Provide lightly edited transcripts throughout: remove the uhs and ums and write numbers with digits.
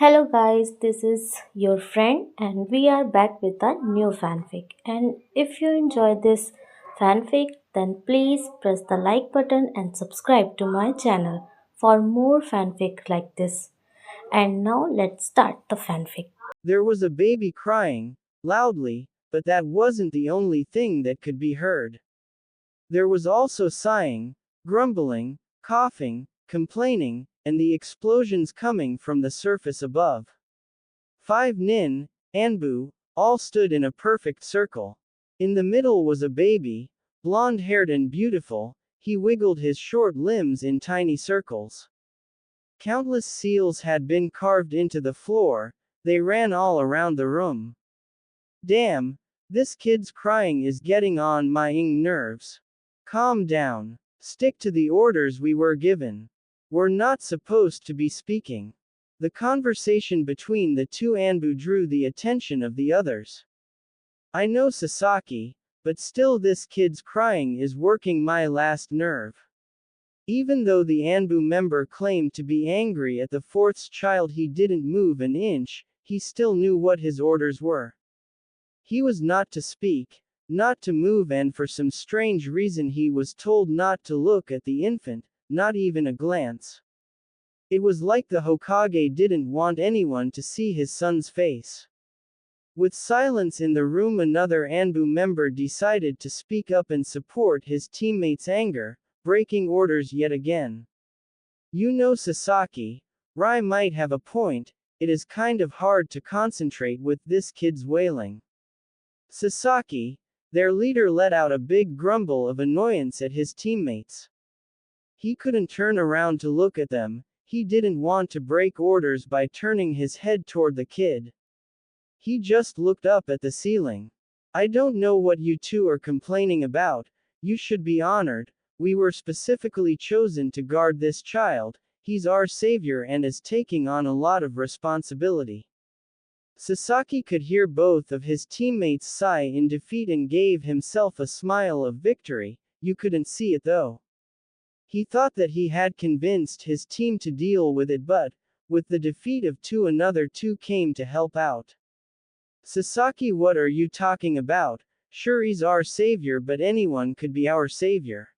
Hello guys, this is your friend and we are back with a new fanfic. And if you enjoy this fanfic, then please press the like button and subscribe to my channel for more fanfic like this. And now let's start the fanfic. There was a baby crying, loudly, but that wasn't the only thing that could be heard. There was also sighing, grumbling, coughing, complaining, and the explosions coming from the surface above. Five nin, Anbu, all stood in a perfect circle. In the middle was a baby, blonde-haired and beautiful. He wiggled his short limbs in tiny circles. Countless seals had been carved into the floor. They ran all around the room. Damn, this kid's crying is getting on my nerves. Calm down. Stick to the orders we were given. We're not supposed to be speaking. The conversation between the two Anbu drew the attention of the others. I know Sasaki, but still this kid's crying is working my last nerve. Even though the Anbu member claimed to be angry at the fourth child he didn't move an inch, he still knew what his orders were. He was not to speak, not to move, and for some strange reason he was told not to look at the infant, not even a glance. It was like the Hokage didn't want anyone to see his son's face. With silence in the room, another Anbu member decided to speak up and support his teammate's anger, breaking orders yet again. You know Sasaki, Rai might have a point, it is kind of hard to concentrate with this kid's wailing. Sasaki, their leader, let out a big grumble of annoyance at his teammates. He couldn't turn around to look at them, he didn't want to break orders by turning his head toward the kid. He just looked up at the ceiling. I don't know what you two are complaining about, you should be honored, we were specifically chosen to guard this child, he's our savior and is taking on a lot of responsibility. Sasaki could hear both of his teammates sigh in defeat and gave himself a smile of victory. You couldn't see it though. He thought that he had convinced his team to deal with it, but, with the defeat of two, another two came to help out. Sasaki, what are you talking about? Sure, he's our savior, but anyone could be our savior.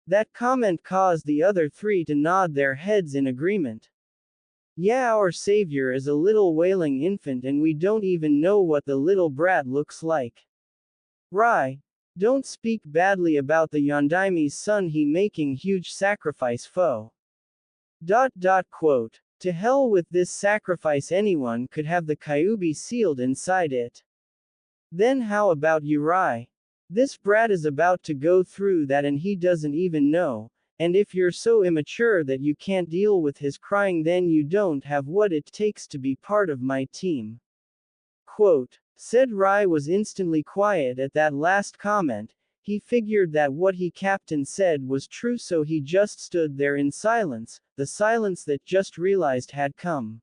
That comment caused the other three to nod their heads in agreement. Yeah, our savior is a little wailing infant and we don't even know what the little brat looks like. Rai, don't speak badly about the Yondaime's son, he making huge sacrifice foe. Quote. To hell with this sacrifice, anyone could have the Kyuubi sealed inside it. Then how about you, Rai? This brat is about to go through that and he doesn't even know. And if you're so immature that you can't deal with his crying, then you don't have what it takes to be part of my team. Quote. Said Rai was instantly quiet at that last comment. He figured that what he captain said was true, so he just stood there in silence, the silence that just realized had come.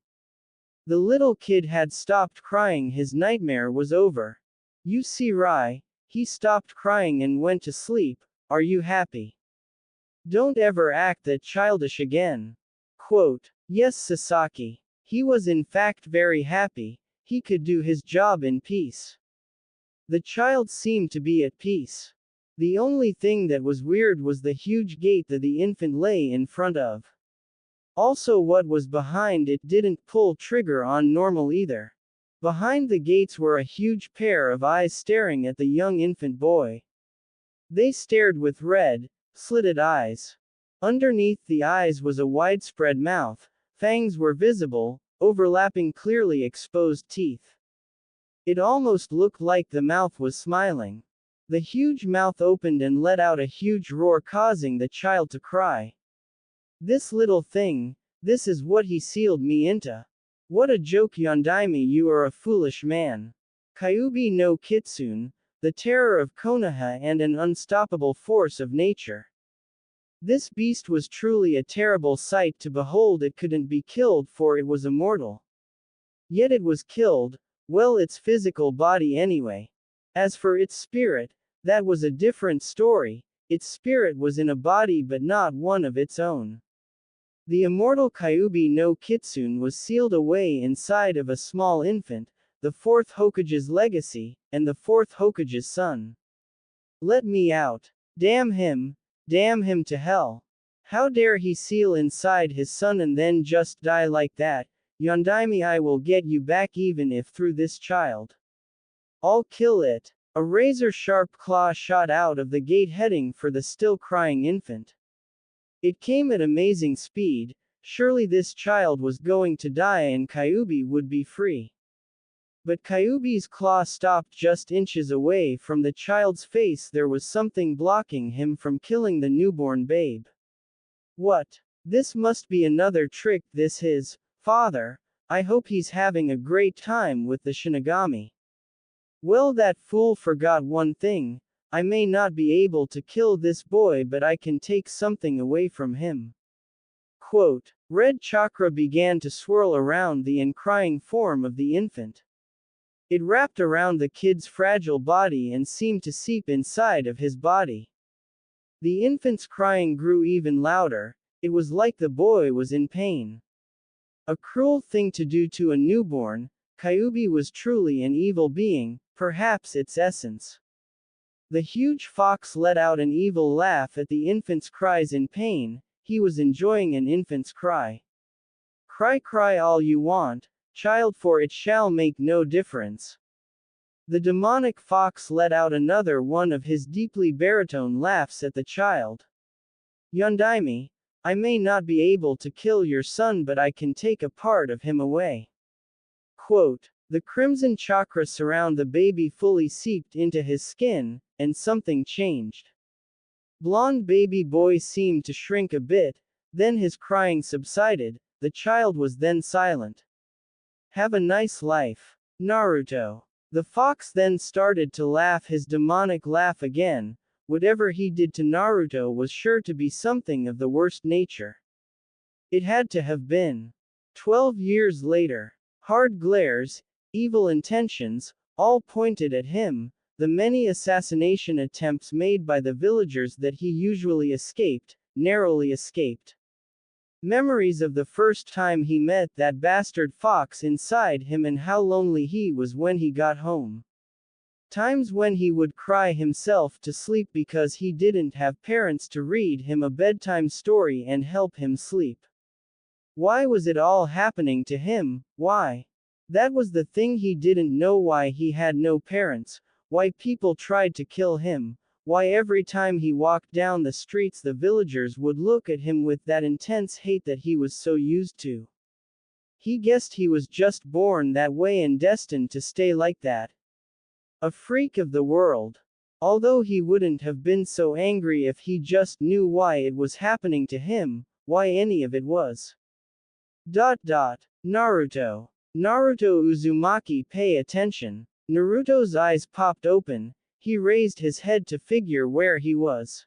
The little kid had stopped crying, his nightmare was over. You see, Rai, he stopped crying and went to sleep, are you happy? Don't ever act that childish again. Quote. Yes, Sasaki. He was in fact very happy, he could do his job in peace. The child seemed to be at peace. The only thing that was weird was the huge gate that the infant lay in front of. Also, what was behind it didn't pull trigger on normal either. Behind the gates were a huge pair of eyes staring at the young infant boy. They stared with red, slitted eyes. Underneath the eyes was a widespread mouth, fangs were visible, overlapping clearly exposed teeth. It almost looked like the mouth was smiling. The huge mouth opened and let out a huge roar, causing the child to cry. This little thing, this is what he sealed me into. What a joke, Yondaime, you are a foolish man. Kyuubi no Kitsune, the terror of Konoha and an unstoppable force of nature. This beast was truly a terrible sight to behold. It couldn't be killed, for it was immortal. Yet it was killed, well, its physical body anyway. As for its spirit, that was a different story. Its spirit was in a body but not one of its own. The immortal Kyuubi no Kitsune was sealed away inside of a small infant, the fourth Hokage's legacy, and the fourth Hokage's son. Let me out. Damn him to hell. How dare he seal inside his son and then just die like that? Yondaime, I will get you back even if through this child. I'll kill it. A razor-sharp claw shot out of the gate heading for the still crying infant. It came at amazing speed. Surely this child was going to die and Kyuubi would be free. But Kyuubi's claw stopped just inches away from the child's face. There was something blocking him from killing the newborn babe. What? This must be another trick. This his father. I hope he's having a great time with the Shinigami. Well, that fool forgot one thing. I may not be able to kill this boy, but I can take something away from him. Quote, red chakra began to swirl around the uncrying form of the infant. It wrapped around the kid's fragile body and seemed to seep inside of his body. The infant's crying grew even louder. It was like the boy was in pain. A cruel thing to do to a newborn. Kyuubi was truly an evil being, perhaps its essence. The huge fox let out an evil laugh at the infant's cries in pain. He was enjoying an infant's cry. Cry all you want, child, for it shall make no difference. The demonic fox let out another one of his deeply baritone laughs at the child. Yondaime, I may not be able to kill your son, but I can take a part of him away. Quote, the crimson chakra surround the baby fully seeped into his skin, and something changed. Blonde baby boy seemed to shrink a bit, then his crying subsided. The child was then silent. Have a nice life, Naruto. The fox then started to laugh his demonic laugh again. Whatever he did to Naruto was sure to be something of the worst nature. It had to have been. 12 years later. Hard glares, evil intentions, all pointed at him. The many assassination attempts made by the villagers that he usually escaped, narrowly escaped. Memories of the first time he met that bastard fox inside him and how lonely he was when he got home. Times when he would cry himself to sleep because he didn't have parents to read him a bedtime story and help him sleep. Why was it all happening to him? Why? That was the thing, he didn't know why he had no parents, why people tried to kill him, why every time he walked down the streets the villagers would look at him with that intense hate that he was so used to. He guessed he was just born that way and destined to stay like that. A freak of the world. Although he wouldn't have been so angry if he just knew why it was happening to him, why any of it was. Naruto. Naruto Uzumaki, pay attention. Naruto's eyes popped open. He raised his head to figure where he was.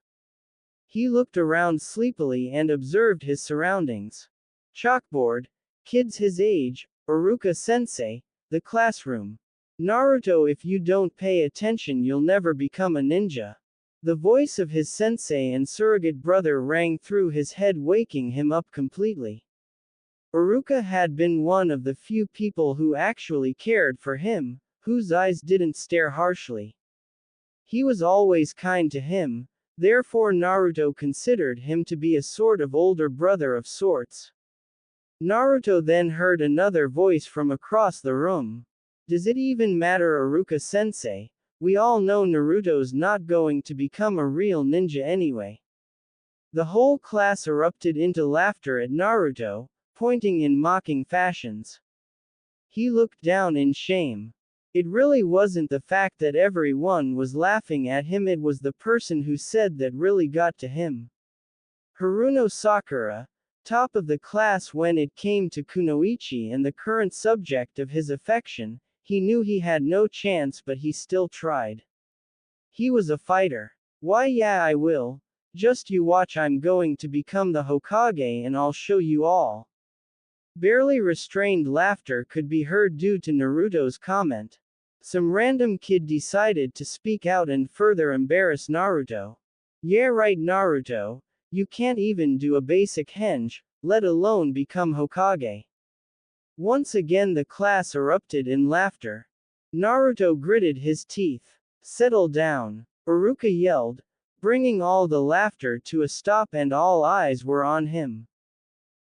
He looked around sleepily and observed his surroundings. Chalkboard, kids his age, Iruka-sensei, the classroom. Naruto, if you don't pay attention you'll never become a ninja. The voice of his sensei and surrogate brother rang through his head, waking him up completely. Iruka had been one of the few people who actually cared for him, whose eyes didn't stare harshly. He was always kind to him, therefore Naruto considered him to be a sort of older brother of sorts. Naruto then heard another voice from across the room. Does it even matter, Iruka-sensei? We all know Naruto's not going to become a real ninja anyway. The whole class erupted into laughter at Naruto, pointing in mocking fashions. He looked down in shame. It really wasn't the fact that everyone was laughing at him, it was the person who said that really got to him. Haruno Sakura, top of the class when it came to kunoichi and the current subject of his affection, he knew he had no chance but he still tried. He was a fighter. Why, yeah, I will. Just you watch, I'm going to become the Hokage and I'll show you all. Barely restrained laughter could be heard due to Naruto's comment. Some random kid decided to speak out and further embarrass Naruto. Yeah, right, Naruto. You can't even do a basic henge. let alone become Hokage. Once again the class erupted in laughter. Naruto gritted his teeth. Settle down, Iruka yelled, bringing all the laughter to a stop and all eyes were on him.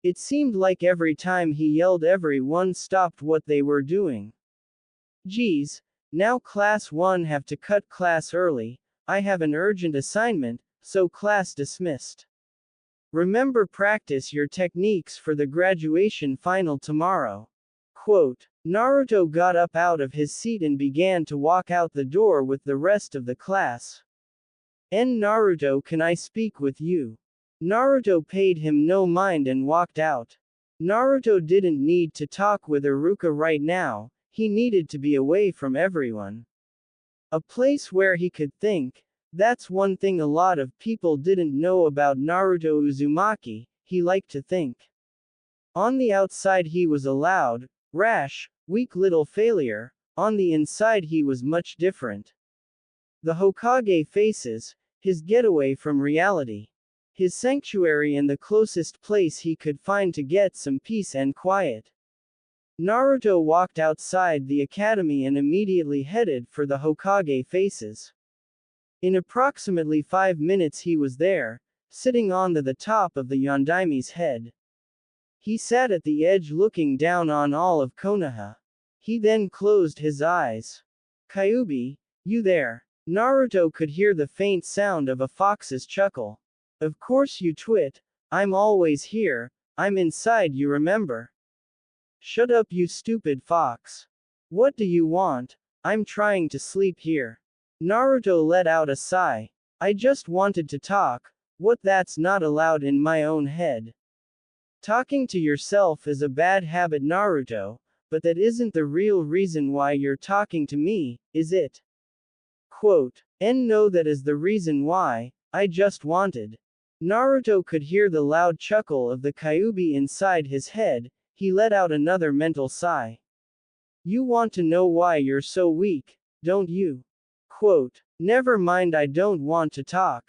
It seemed like every time he yelled everyone stopped what they were doing. Geez, now class 1 have to cut class early, I have an urgent assignment, so class dismissed. Remember practice your techniques for the graduation final tomorrow. Quote. Naruto got up out of his seat and began to walk out the door with the rest of the class. Naruto, can I speak with you? Naruto paid him no mind and walked out. Naruto didn't need to talk with Iruka right now, he needed to be away from everyone. A place where he could think. That's one thing a lot of people didn't know about Naruto Uzumaki, he liked to think. On the outside he was a loud, rash, weak little failure, on the inside he was much different. The Hokage faces, his getaway from reality. His sanctuary and the closest place he could find to get some peace and quiet. Naruto walked outside the academy and immediately headed for the Hokage faces. In approximately 5 minutes he was there, sitting on the top of the Yondaime's head. He sat at the edge looking down on all of Konoha. He then closed his eyes. Kyuubi, you there? Naruto could hear the faint sound of a fox's chuckle. Of course you twit, I'm always here, I'm inside you remember. Shut up you stupid fox. What do you want? I'm trying to sleep here. Naruto let out a sigh. I just wanted to talk, what that's not allowed in my own head. Talking to yourself is a bad habit Naruto, but that isn't the real reason why you're talking to me, is it? Quote. No, that is the reason why, I just wanted. Naruto could hear the loud chuckle of the Kyuubi inside his head, he let out another mental sigh. You want to know why you're so weak, don't you? Quote. Never mind, I don't want to talk.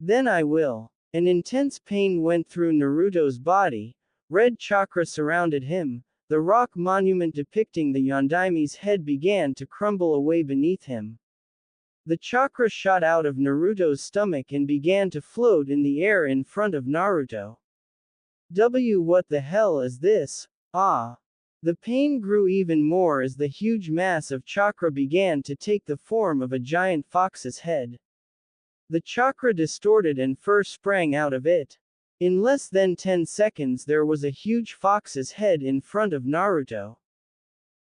Then I will. An intense pain went through Naruto's body, red chakra surrounded him, the rock monument depicting the Yondaime's head began to crumble away beneath him. The chakra shot out of Naruto's stomach and began to float in the air in front of Naruto. What the hell is this? Ah! The pain grew even more as the huge mass of chakra began to take the form of a giant fox's head. The chakra distorted and first sprang out of it. In less than 10 seconds there was a huge fox's head in front of Naruto.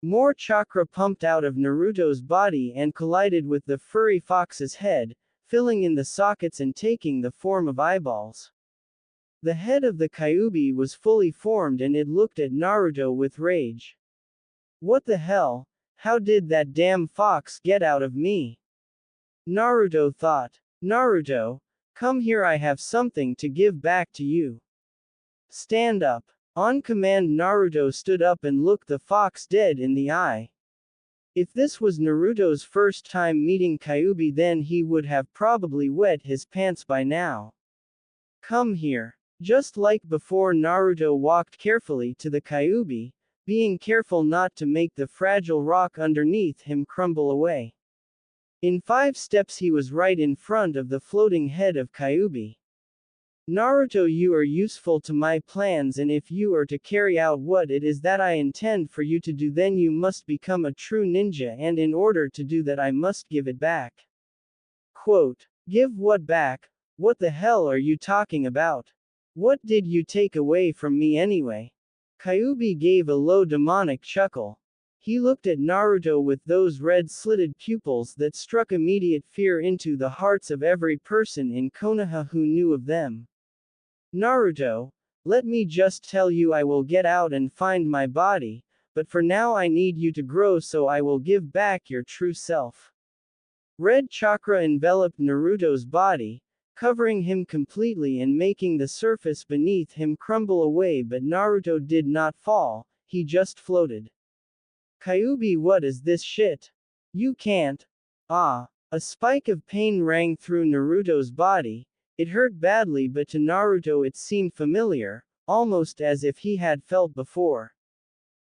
More chakra pumped out of Naruto's body and collided with the furry fox's head, filling in the sockets and taking the form of eyeballs. The head of the Kyuubi was fully formed and it looked at Naruto with rage. What the hell? How did that damn fox get out of me? Naruto thought. Naruto, come here, I have something to give back to you. Stand up. On command Naruto stood up and looked the fox dead in the eye. If this was Naruto's first time meeting Kyuubi then he would have probably wet his pants by now. Come here. Just like before Naruto walked carefully to the Kyuubi, being careful not to make the fragile rock underneath him crumble away. In 5 steps he was right in front of the floating head of Kyuubi. Naruto, you are useful to my plans, and if you are to carry out what it is that I intend for you to do then you must become a true ninja, and in order to do that I must give it back. Quote. Give what back? What the hell are you talking about? What did you take away from me anyway? Kyuubi gave a low demonic chuckle. He looked at Naruto with those red-slitted pupils that struck immediate fear into the hearts of every person in Konoha who knew of them. Naruto, let me just tell you, I will get out and find my body, but for now I need you to grow so I will give back your true self. Red chakra enveloped Naruto's body, covering him completely and making the surface beneath him crumble away, but Naruto did not fall, he just floated. Kyuubi, what is this shit? You can't. Ah! A spike of pain rang through Naruto's body. It hurt badly, but to Naruto it seemed familiar. almost as if he had felt before.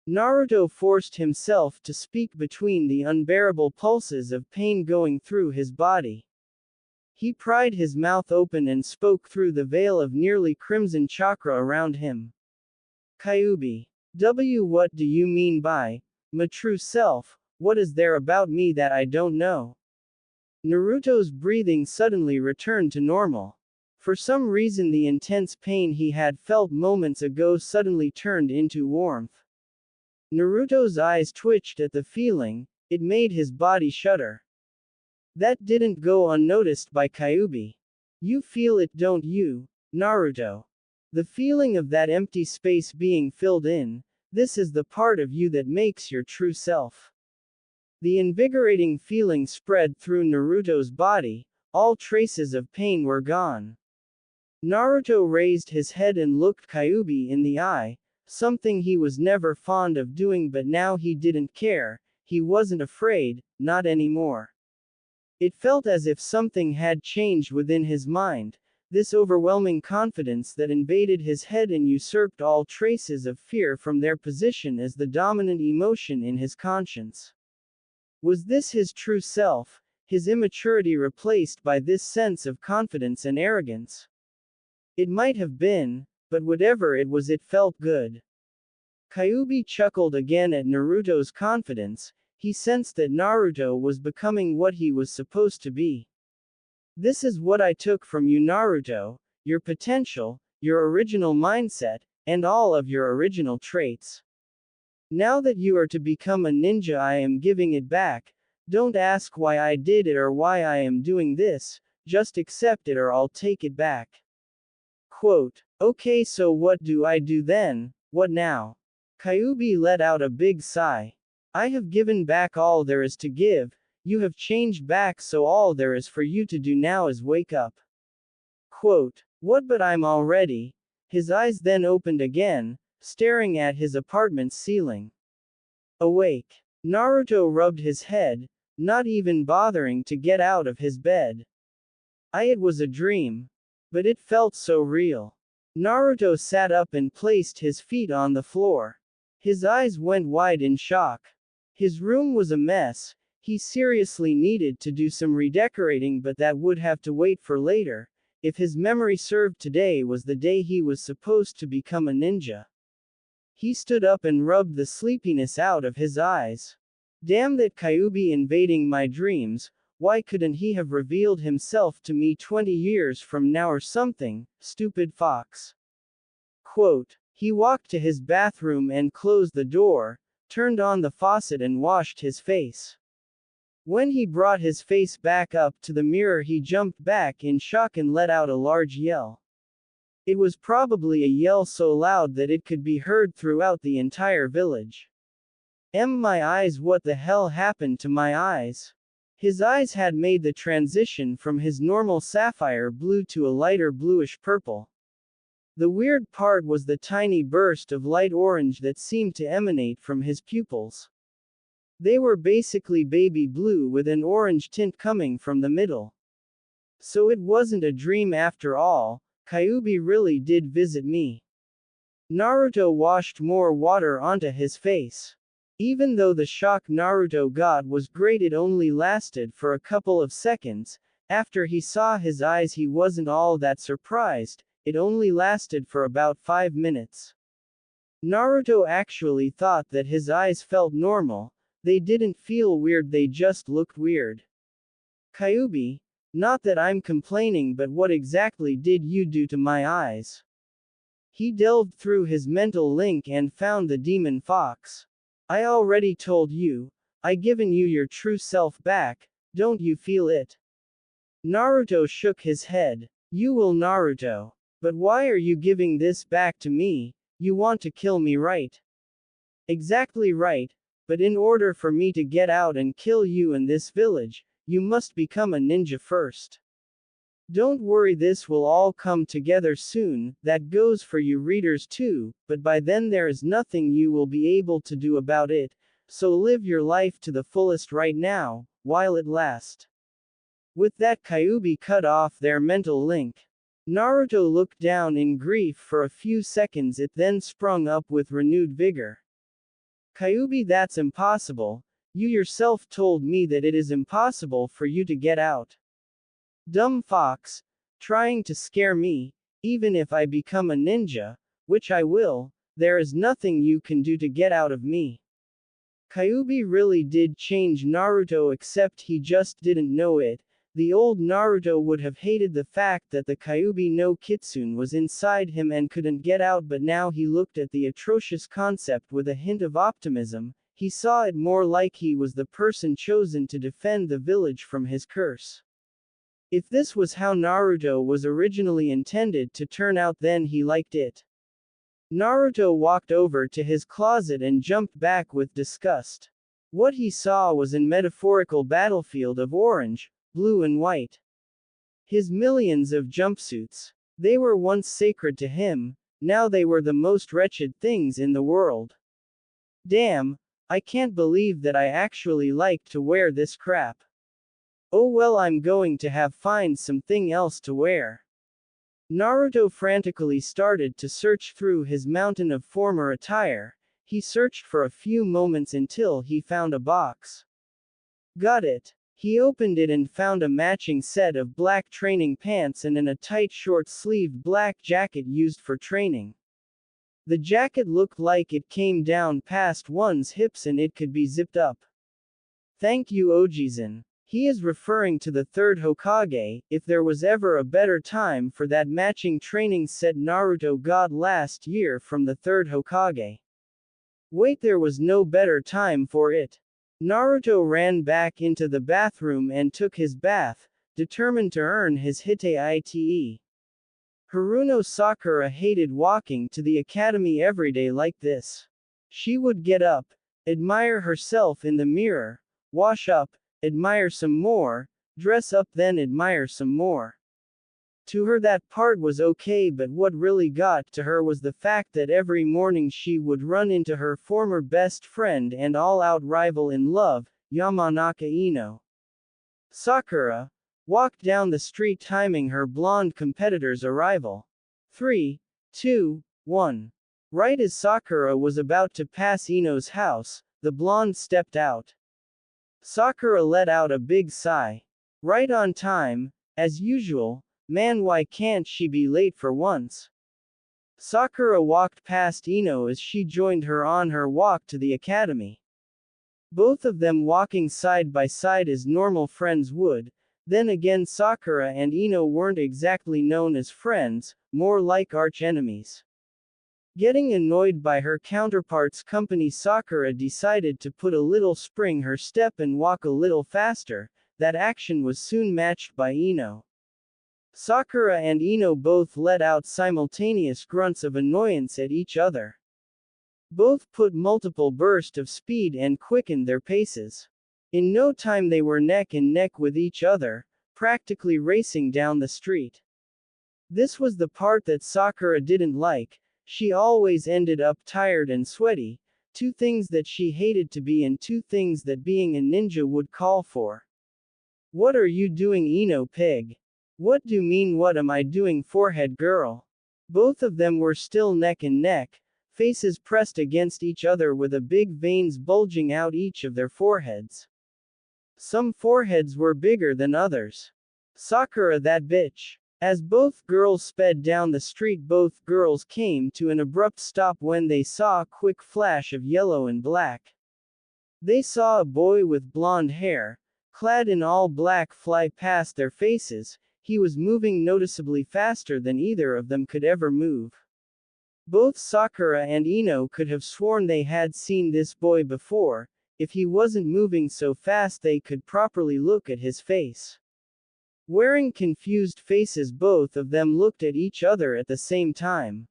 Naruto forced himself to speak between the unbearable pulses of pain going through his body. He pried his mouth open and spoke through the veil of nearly crimson chakra around him. Kyuubi. What do you mean by my true self? What is there about me that I don't know? Naruto's breathing suddenly returned to normal. For some reason, the intense pain he had felt moments ago suddenly turned into warmth. Naruto's eyes twitched at the feeling, it made his body shudder. That didn't go unnoticed by Kyuubi. You feel it, don't you, Naruto? The feeling of that empty space being filled in, this is the part of you that makes your true self. The invigorating feeling spread through Naruto's body, all traces of pain were gone. Naruto raised his head and looked Kyuubi in the eye, something he was never fond of doing, but now he didn't care, he wasn't afraid, not anymore. It felt as if something had changed within his mind, this overwhelming confidence that invaded his head and usurped all traces of fear from their position as the dominant emotion in his conscience. Was this his true self, his immaturity replaced by this sense of confidence and arrogance? It might have been, but whatever it was, it felt good. Kyuubi chuckled again at Naruto's confidence. He sensed that Naruto was becoming what he was supposed to be. This is what I took from you, Naruto, your potential, your original mindset, and all of your original traits. Now that you are to become a ninja, I am giving it back. Don't ask why I did it or why I am doing this, just accept it or I'll take it back. Quote, okay, so what do I do then? What now? Kyuubi let out a big sigh. I have given back all there is to give, you have changed back, so all there is for you to do now is wake up. Quote, what, but I'm already. His eyes then opened again, staring at his apartment's ceiling. Awake. Naruto rubbed his head, not even bothering to get out of his bed. It was a dream. But it felt so real. Naruto sat up and placed his feet on the floor. His eyes went wide in shock. His room was a mess. He seriously needed to do some redecorating, but that would have to wait for later. If his memory served, today was the day he was supposed to become a ninja. He stood up and rubbed the sleepiness out of his eyes. Damn that Kyuubi invading my dreams. Why couldn't he have revealed himself to me 20 years from now or something, stupid fox? Quote, he walked to his bathroom and closed the door, turned on the faucet and washed his face. When he brought his face back up to the mirror, he jumped back in shock and let out a large yell. It was probably a yell so loud that it could be heard throughout the entire village. My eyes, what the hell happened to my eyes? His eyes had made the transition from his normal sapphire blue to a lighter bluish purple. The weird part was the tiny burst of light orange that seemed to emanate from his pupils. They were basically baby blue with an orange tint coming from the middle. So it wasn't a dream after all, Kyuubi really did visit me. Naruto washed more water onto his face. Even though the shock Naruto got was great, it only lasted for a couple of seconds. After he saw his eyes, he wasn't all that surprised, it only lasted for about 5 minutes. Naruto actually thought that his eyes felt normal, they didn't feel weird, they just looked weird. Kyuubi, not that I'm complaining, but what exactly did you do to my eyes? He delved through his mental link and found the demon fox. I already told you, I given you your true self back, don't you feel it? Naruto shook his head. You will, Naruto. But why are you giving this back to me? You want to kill me, right? Exactly right, but in order for me to get out and kill you in this village, you must become a ninja first. Don't worry, this will all come together soon, that goes for you readers too, but by then there is nothing you will be able to do about it, so live your life to the fullest right now, while it lasts. With that, Kyuubi cut off their mental link. Naruto looked down in grief for a few seconds, it then sprung up with renewed vigor. Kyuubi, that's impossible. You yourself told me that it is impossible for you to get out. Dumb fox, trying to scare me, even if I become a ninja, which I will, there is nothing you can do to get out of me. Kyuubi really did change Naruto, except he just didn't know it. The old Naruto would have hated the fact that the Kyuubi no Kitsune was inside him and couldn't get out, but now he looked at the atrocious concept with a hint of optimism. He saw it more like he was the person chosen to defend the village from his curse. If this was how Naruto was originally intended to turn out, then he liked it. Naruto walked over to his closet and jumped back with disgust. What he saw was an metaphorical battlefield of orange, blue and white. His millions of jumpsuits. They were once sacred to him, now they were the most wretched things in the world. Damn, I can't believe that I actually like to wear this crap. Oh well, I'm going to have find something else to wear. Naruto frantically started to search through his mountain of former attire. He searched for a few moments until he found a box. Got it. He opened it and found a matching set of black training pants and a tight short-sleeved black jacket used for training. The jacket looked like it came down past one's hips and it could be zipped up. Thank you, Ojizan. He is referring to the third Hokage. If there was ever a better time for that matching training set Naruto got last year from the third Hokage. Wait, there was no better time for it. Naruto ran back into the bathroom and took his bath, determined to earn his Hite. Haruno Sakura hated walking to the academy every day like this. She would get up, admire herself in the mirror, wash up, admire some more, dress up, then admire some more. To her that part was okay, but what really got to her was the fact that every morning she would run into her former best friend and all-out rival in love, Yamanaka Ino. Sakura walked down the street timing her blonde competitor's arrival. 3, 2, 1. Right as Sakura was about to pass Ino's house, the blonde stepped out. Sakura let out a big sigh. Right on time, as usual. Man, why can't she be late for once? Sakura walked past Ino as she joined her on her walk to the academy. Both of them walking side by side as normal friends would. Then again, Sakura and Ino weren't exactly known as friends, more like arch-enemies. Getting annoyed by her counterpart's company, Sakura decided to put a little spring her step and walk a little faster. That action was soon matched by Ino. Sakura and Ino both let out simultaneous grunts of annoyance at each other. Both put multiple bursts of speed and quickened their paces. In no time they were neck and neck with each other, practically racing down the street. This was the part that Sakura didn't like. She always ended up tired and sweaty, two things that she hated to be and two things that being a ninja would call for. What are you doing, Ino pig? What do you mean, what am I doing, forehead girl? Both of them were still neck and neck, faces pressed against each other with a big veins bulging out each of their foreheads. Some foreheads were bigger than others. Sakura, that bitch. As both girls sped down the street, both girls came to an abrupt stop when they saw a quick flash of yellow and black. They saw a boy with blonde hair, clad in all black, fly past their faces. He was moving noticeably faster than either of them could ever move. Both Sakura and Ino could have sworn they had seen this boy before. If he wasn't moving so fast, they could properly look at his face. Wearing confused faces, both of them looked at each other at the same time.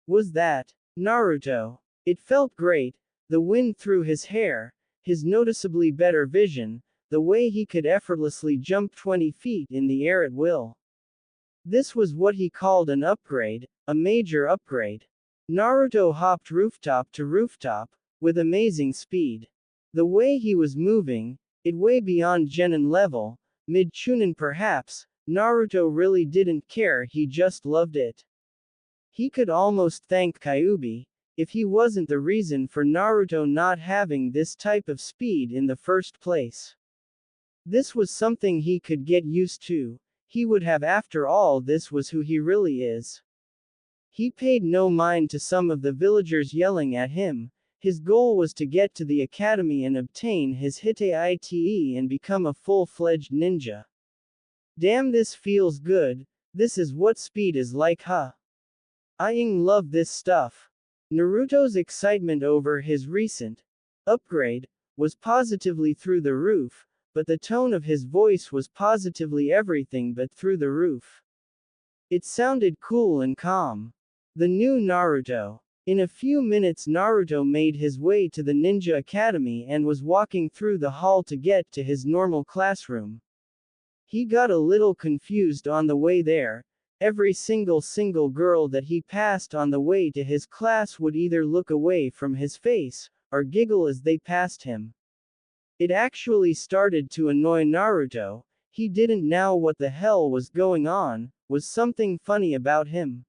Was that Naruto? It felt great, the wind through his hair, his noticeably better vision, the way he could effortlessly jump 20 feet in the air at will. This was what he called an upgrade, a major upgrade. Naruto hopped rooftop to rooftop, with amazing speed. The way he was moving, it way beyond Genin level, mid-Chunin perhaps, Naruto really didn't care, he just loved it. He could almost thank Kyuubi, if he wasn't the reason for Naruto not having this type of speed in the first place. This was something he could get used to. He would have, after all, this was who he really is. He paid no mind to some of the villagers yelling at him. His goal was to get to the academy and obtain his Hite and become a full-fledged ninja. Damn, this feels good. This is what speed is like, huh? I love this stuff. Naruto's excitement over his recent upgrade was positively through the roof, but the tone of his voice was positively everything but through the roof. It sounded cool and calm. The new Naruto. In a few minutes, Naruto made his way to the Ninja Academy and was walking through the hall to get to his normal classroom. He got a little confused on the way there. Every single girl that he passed on the way to his class would either look away from his face, or giggle as they passed him. It actually started to annoy Naruto. He didn't know what the hell was going on. Was something funny about him?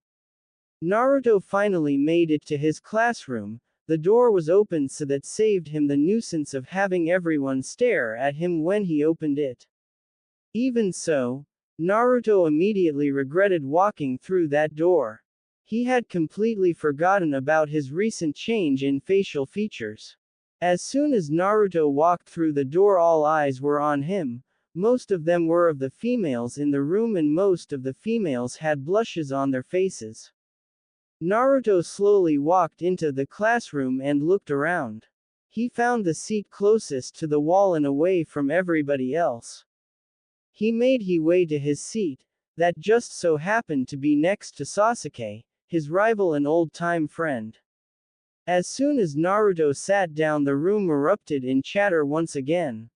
Naruto finally made it to his classroom. The door was open, so that saved him the nuisance of having everyone stare at him when he opened it. Even so, Naruto immediately regretted walking through that door. He had completely forgotten about his recent change in facial features. As soon as Naruto walked through the door, all eyes were on him. Most of them were of the females in the room, and most of the females had blushes on their faces. Naruto slowly walked into the classroom and looked around. He found the seat closest to the wall and away from everybody else. He made his way to his seat, that just so happened to be next to Sasuke, his rival and old-time friend. As soon as Naruto sat down, the room erupted in chatter once again.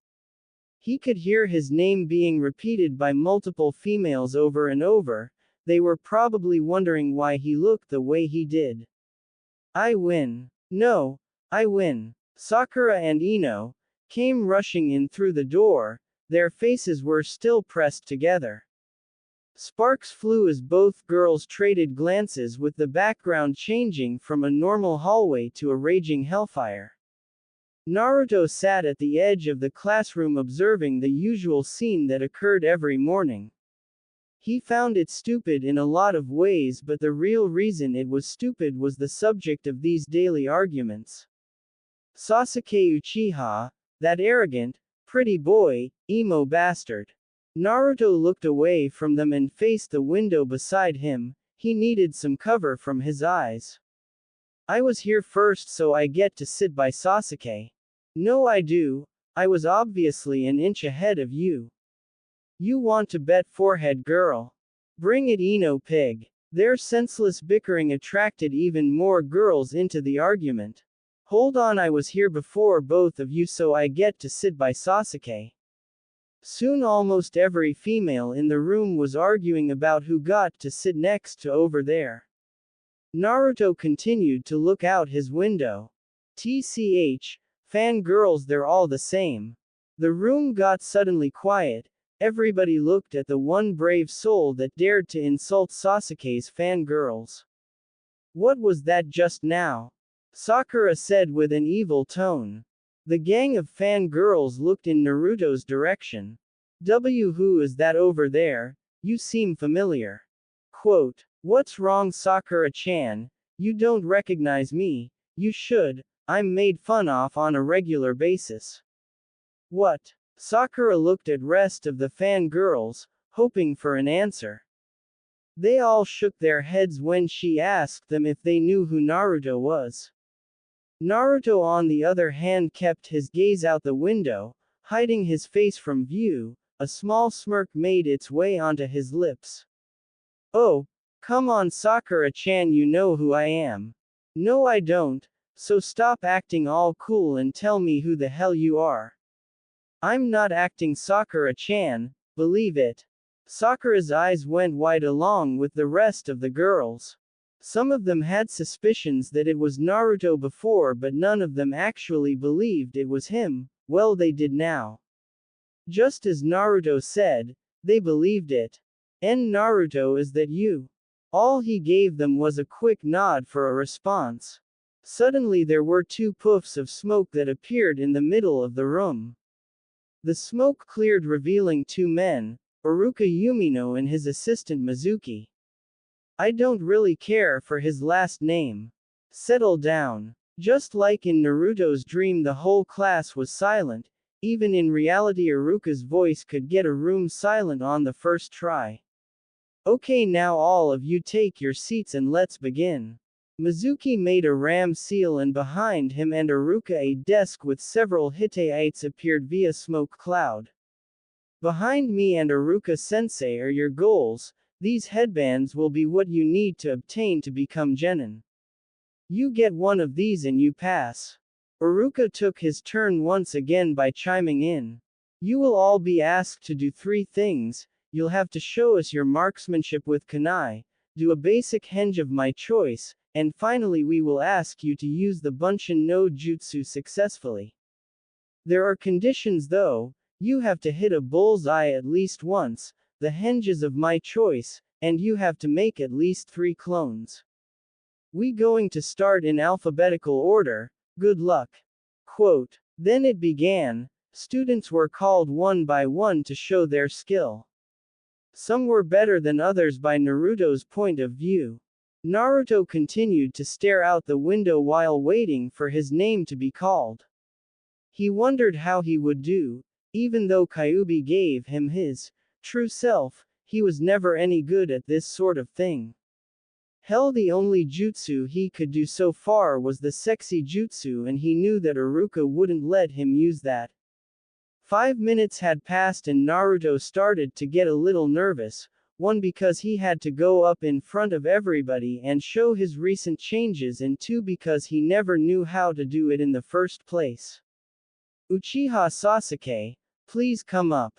He could hear his name being repeated by multiple females over and over. They were probably wondering why he looked the way he did. I win. No, I win. Sakura and Ino came rushing in through the door. Their faces were still pressed together. Sparks flew as both girls traded glances, with the background changing from a normal hallway to a raging hellfire. Naruto sat at the edge of the classroom observing the usual scene that occurred every morning. He found it stupid in a lot of ways, but the real reason it was stupid was the subject of these daily arguments. Sasuke Uchiha, that arrogant, pretty boy, emo bastard. Naruto looked away from them and faced the window beside him. He needed some cover from his eyes. I was here first, so I get to sit by Sasuke. No, I do. I was obviously an inch ahead of you. You want to bet, forehead girl? Bring it, Ino pig. Their senseless bickering attracted even more girls into the argument. Hold on, I was here before both of you, so I get to sit by Sasuke. Soon almost every female in the room was arguing about who got to sit next to over there. Naruto continued to look out his window. TCH, fangirls, they're all the same. The room got suddenly quiet. Everybody looked at the one brave soul that dared to insult Sasuke's fangirls. What was that just now? Sakura said with an evil tone. The gang of fangirls looked in Naruto's direction. Who is that over there? You seem familiar. Quote, what's wrong, Sakura-chan? You don't recognize me? You should. I'm made fun of on a regular basis. What? Sakura looked at rest of the fangirls, hoping for an answer. They all shook their heads when she asked them if they knew who Naruto was. Naruto, on the other hand, kept his gaze out the window, hiding his face from view. A small smirk made its way onto his lips. Oh, come on, Sakura-chan, you know who I am. No, I don't, so stop acting all cool and tell me who the hell you are. I'm not acting, Sakura-chan, believe it. Sakura's eyes went wide along with the rest of the girls. Some of them had suspicions that it was Naruto before, but none of them actually believed it was him. Well, they did now. Just as Naruto said, they believed it. Naruto, is that you? All he gave them was a quick nod for a response. Suddenly there were two puffs of smoke that appeared in the middle of the room. The smoke cleared, revealing two men, Iruka Yumino and his assistant Mizuki. I don't really care for his last name. Settle down. Just like in Naruto's dream, the whole class was silent. Even in reality, Iruka's voice could get a room silent on the first try. Okay, now all of you take your seats and let's begin. Mizuki made a ram seal, and behind him and Iruka a desk with several Hittites appeared via smoke cloud. Behind me and Iruka-sensei are your goals. These headbands will be what you need to obtain to become genin. You get one of these and you pass. Iruka took his turn once again by chiming in. You will all be asked to do three things. You'll have to show us your marksmanship with kunai, do a basic henge of my choice, and finally we will ask you to use the Bunshin no Jutsu successfully. There are conditions though. You have to hit a bullseye at least once, the henges of my choice, and you have to make at least 3 clones. We going to start in alphabetical order, good luck. Quote. Then it began, students were called one by one to show their skill. Some were better than others by Naruto's point of view. Naruto continued to stare out the window while waiting for his name to be called. He wondered how he would do. Even though Kyuubi gave him his true self, he was never any good at this sort of thing. Hell, the only jutsu he could do so far was the sexy jutsu, and he knew that Iruka wouldn't let him use that. 5 minutes had passed and Naruto started to get a little nervous, one because he had to go up in front of everybody and show his recent changes, and two because he never knew how to do it in the first place. Uchiha Sasuke, please come up.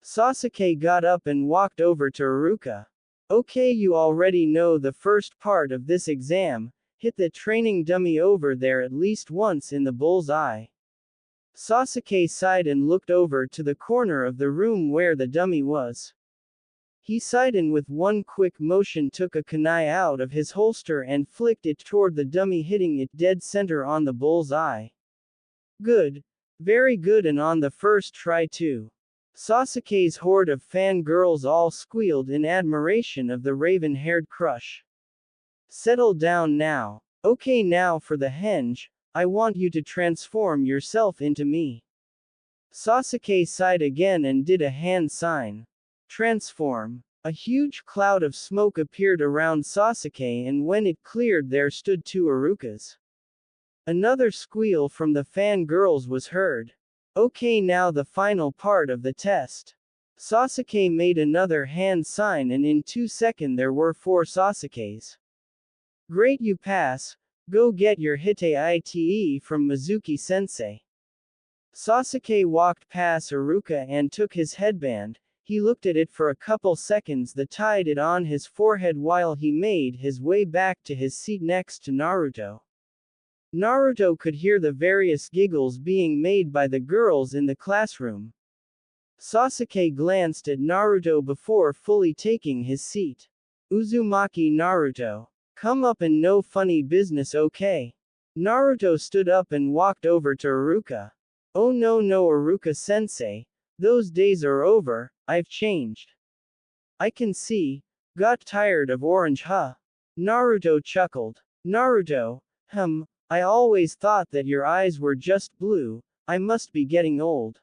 Sasuke got up and walked over to Iruka. Okay, you already know the first part of this exam, hit the training dummy over there at least once in the bull's eye. Sasuke sighed and looked over to the corner of the room where the dummy was. He sighed and with one quick motion took a kunai out of his holster and flicked it toward the dummy, hitting it dead center on the bull's eye. Good. Very good, and on the first try too. Sasuke's horde of fangirls all squealed in admiration of the raven-haired crush. Settle down now. Okay, now for the henge, I want you to transform yourself into me. Sasuke sighed again and did a hand sign. Transform. A huge cloud of smoke appeared around Sasuke, and when it cleared there stood two Irukas. Another squeal from the fangirls was heard. Okay, now the final part of the test. Sasuke made another hand sign, and in 2 seconds there were 4 Sasukes. Great, you pass. Go get your Hite from Mizuki-sensei. Sasuke walked past Iruka and took his headband. He looked at it for a couple seconds, then tied it on his forehead while he made his way back to his seat next to Naruto. Naruto could hear the various giggles being made by the girls in the classroom. Sasuke glanced at Naruto before fully taking his seat. Uzumaki Naruto. Come up and no funny business, okay? Naruto stood up and walked over to Iruka. Oh no, Iruka-sensei. Those days are over, I've changed. I can see. Got tired of orange, huh? Naruto chuckled. Naruto, I always thought that your eyes were just blue. I must be getting old.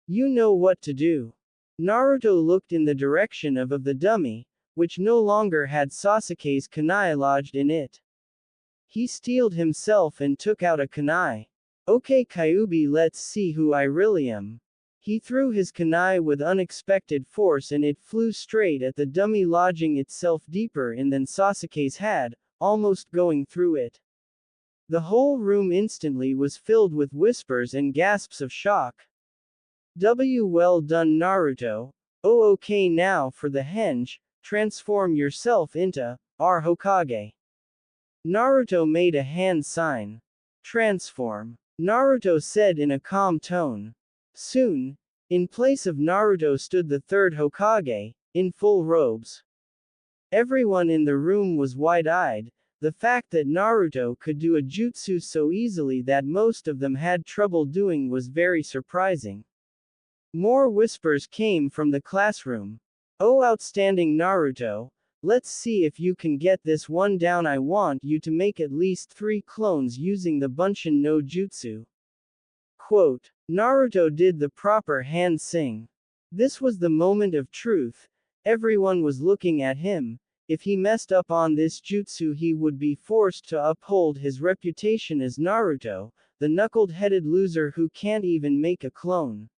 You know what to do. Naruto looked in the direction of the dummy, which no longer had Sasuke's kunai lodged in it. He steeled himself and took out a kunai. Okay, Kyuubi, let's see who I really am. He threw his kunai with unexpected force and it flew straight at the dummy, lodging itself deeper in than Sasuke's had, almost going through it. The whole room instantly was filled with whispers and gasps of shock. Well done, Naruto. Oh, okay, now for the henge, transform yourself into our Hokage. Naruto made a hand sign. Transform. Naruto said in a calm tone. Soon, in place of Naruto stood the third Hokage, in full robes. Everyone in the room was wide-eyed. The fact that Naruto could do a jutsu so easily that most of them had trouble doing was very surprising. More whispers came from the classroom. "Oh, outstanding Naruto. Let's see if you can get this one down. I want you to make at least 3 clones using the Bunshin no Jutsu." Quote, Naruto did the proper hand sing. This was the moment of truth. Everyone was looking at him. If he messed up on this jutsu, he would be forced to uphold his reputation as Naruto, the knuckled-headed loser who can't even make a clone.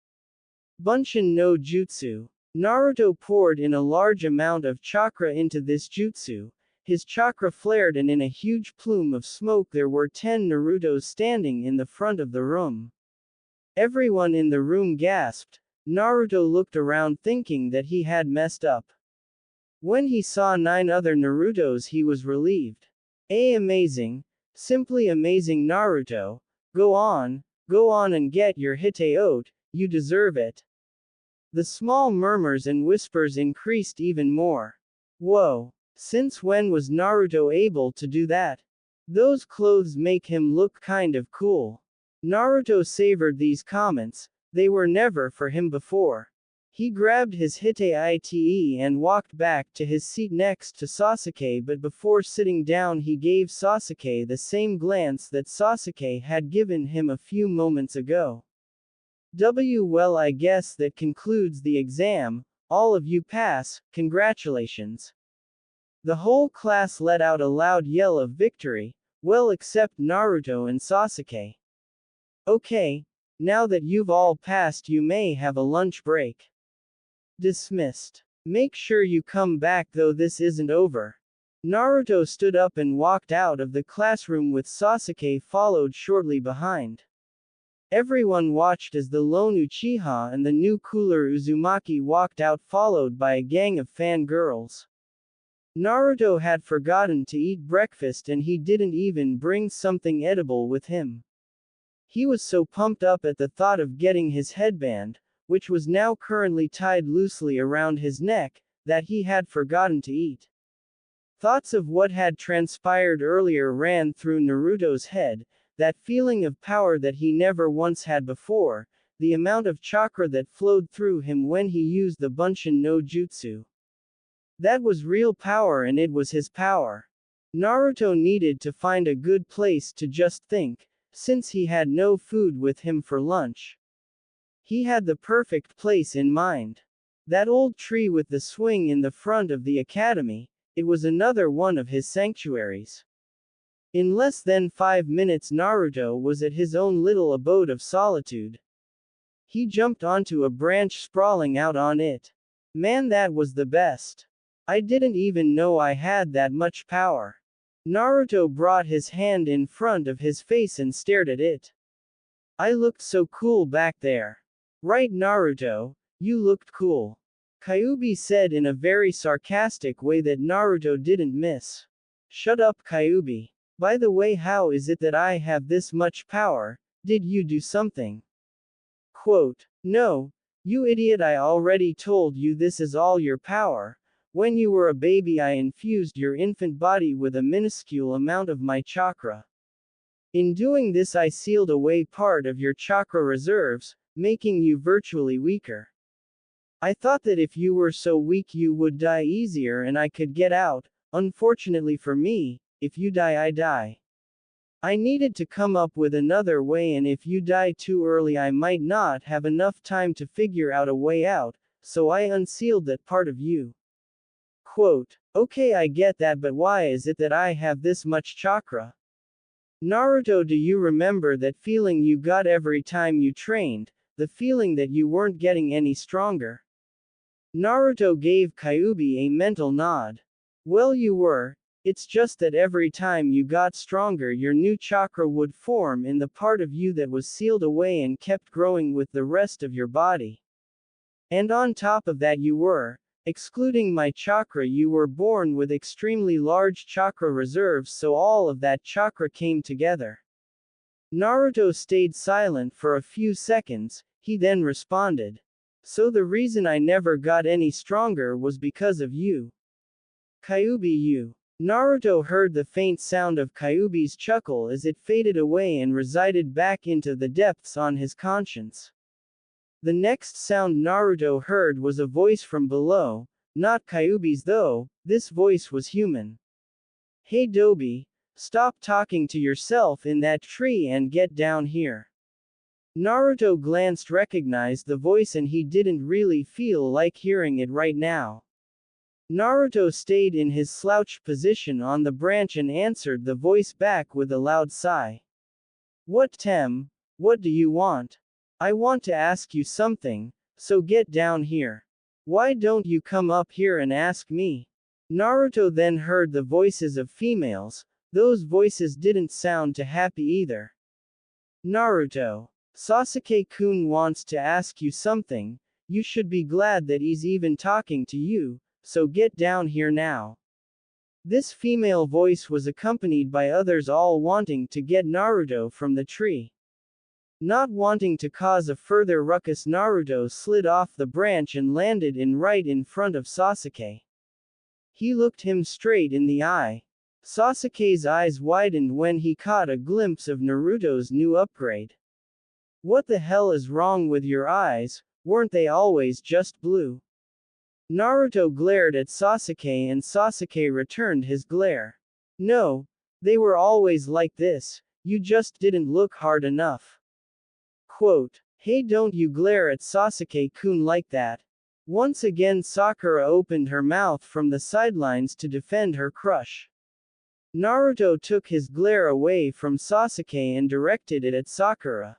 Bunshin no Jutsu. Naruto poured in a large amount of chakra into this jutsu. His chakra flared, and in a huge plume of smoke there were 10 Narutos standing in the front of the room. Everyone in the room gasped. Naruto looked around thinking that he had messed up. When he saw 9 other Narutos, he was relieved. Amazing. Simply amazing, Naruto. Go on and get your Hiteote, you deserve it. The small murmurs and whispers increased even more. Whoa. Since when was Naruto able to do that? Those clothes make him look kind of cool. Naruto savored these comments. They were never for him before. He grabbed his Hiteite and walked back to his seat next to Sasuke, but before sitting down he gave Sasuke the same glance that Sasuke had given him a few moments ago. Well, I guess that concludes the exam. All of you pass, congratulations. The whole class let out a loud yell of victory, well except Naruto and Sasuke. Okay, now that you've all passed, you may have a lunch break. Dismissed. Make sure you come back though, this isn't over. Naruto stood up and walked out of the classroom with Sasuke followed shortly behind. Everyone watched as the lone Uchiha and the new cooler Uzumaki walked out, followed by a gang of fangirls. Naruto had forgotten to eat breakfast and he didn't even bring something edible with him. He was so pumped up at the thought of getting his headband, which was now currently tied loosely around his neck, that he had forgotten to eat. Thoughts of what had transpired earlier ran through Naruto's head, that feeling of power that he never once had before, the amount of chakra that flowed through him when he used the Bunshin no Jutsu. That was real power, and it was his power. Naruto needed to find a good place to just think, since he had no food with him for lunch. He had the perfect place in mind. That old tree with the swing in the front of the academy, it was another one of his sanctuaries. In less than 5 minutes Naruto was at his own little abode of solitude. He jumped onto a branch, sprawling out on it. Man, that was the best. I didn't even know I had that much power. Naruto brought his hand in front of his face and stared at it. I looked so cool back there. Right, Naruto, you looked cool. Kyuubi said in a very sarcastic way that Naruto didn't miss. Shut up, Kyuubi. By the way, how is it that I have this much power? Did you do something? Quote, no, you idiot, I already told you this is all your power. When you were a baby I infused your infant body with a minuscule amount of my chakra. In doing this I sealed away part of your chakra reserves, making you virtually weaker. I thought that if you were so weak you would die easier and I could get out. Unfortunately for me, if you die I die. I needed to come up with another way, and if you die too early I might not have enough time to figure out a way out, so I unsealed that part of you. Quote, okay, I get that, but why is it that I have this much chakra? Naruto, do you remember that feeling you got every time you trained, the feeling that you weren't getting any stronger? Naruto gave Kyuubi a mental nod. Well, you were. It's just that every time you got stronger your new chakra would form in the part of you that was sealed away and kept growing with the rest of your body. And on top of that you were, excluding my chakra, you were born with extremely large chakra reserves, so all of that chakra came together. Naruto stayed silent for a few seconds, he then responded. So the reason I never got any stronger was because of you. Kyuubi you. Naruto heard the faint sound of Kyuubi's chuckle as it faded away and resided back into the depths on his conscience. The next sound Naruto heard was a voice from below, not Kyuubi's though, this voice was human. Hey Dobi, stop talking to yourself in that tree and get down here. Naruto glanced, recognized the voice, and he didn't really feel like hearing it right now. Naruto stayed in his slouched position on the branch and answered the voice back with a loud sigh. What Tem? What do you want? I want to ask you something, so get down here. Why don't you come up here and ask me? Naruto then heard the voices of females, those voices didn't sound too happy either. Naruto. Sasuke-kun wants to ask you something, you should be glad that he's even talking to you, so get down here now. This female voice was accompanied by others all wanting to get Naruto from the tree. Not wanting to cause a further ruckus, Naruto slid off the branch and landed right in front of Sasuke. He looked him straight in the eye. Sasuke's eyes widened when he caught a glimpse of Naruto's new upgrade. What the hell is wrong with your eyes, weren't they always just blue? Naruto glared at Sasuke and Sasuke returned his glare. No, they were always like this, you just didn't look hard enough. Quote, hey, don't you glare at Sasuke-kun like that. Once again Sakura opened her mouth from the sidelines to defend her crush. Naruto took his glare away from Sasuke and directed it at Sakura.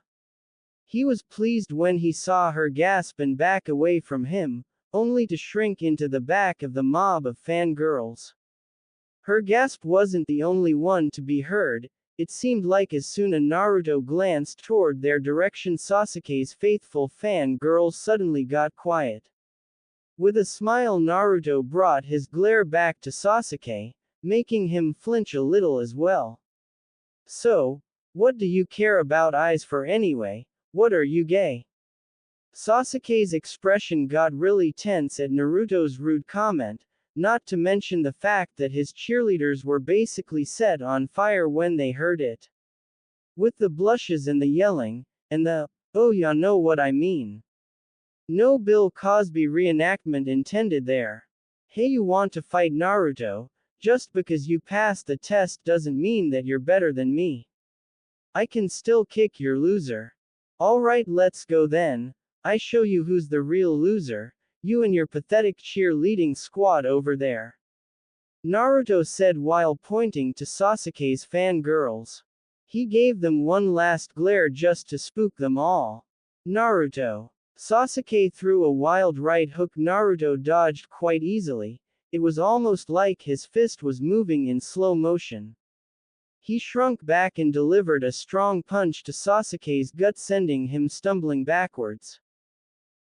He was pleased when he saw her gasp and back away from him, only to shrink into the back of the mob of fangirls. Her gasp wasn't the only one to be heard. It seemed like as soon as Naruto glanced toward their direction, Sasuke's faithful fangirls suddenly got quiet. With a smile, Naruto brought his glare back to Sasuke, making him flinch a little as well. So, what do you care about eyes for anyway? What are you, gay? Sasuke's expression got really tense at Naruto's rude comment, not to mention the fact that his cheerleaders were basically set on fire when they heard it. With the blushes and the yelling, and the, oh ya know what I mean. No Bill Cosby reenactment intended there. Hey, you want to fight Naruto? Just because you passed the test doesn't mean that you're better than me. I can still kick your loser. Alright, let's go then. I show you who's the real loser, you and your pathetic cheerleading squad over there. Naruto said while pointing to Sasuke's fangirls. He gave them one last glare just to spook them all. Naruto. Sasuke threw a wild right hook. Naruto dodged quite easily. It was almost like his fist was moving in slow motion. He shrunk back and delivered a strong punch to Sasuke's gut, sending him stumbling backwards.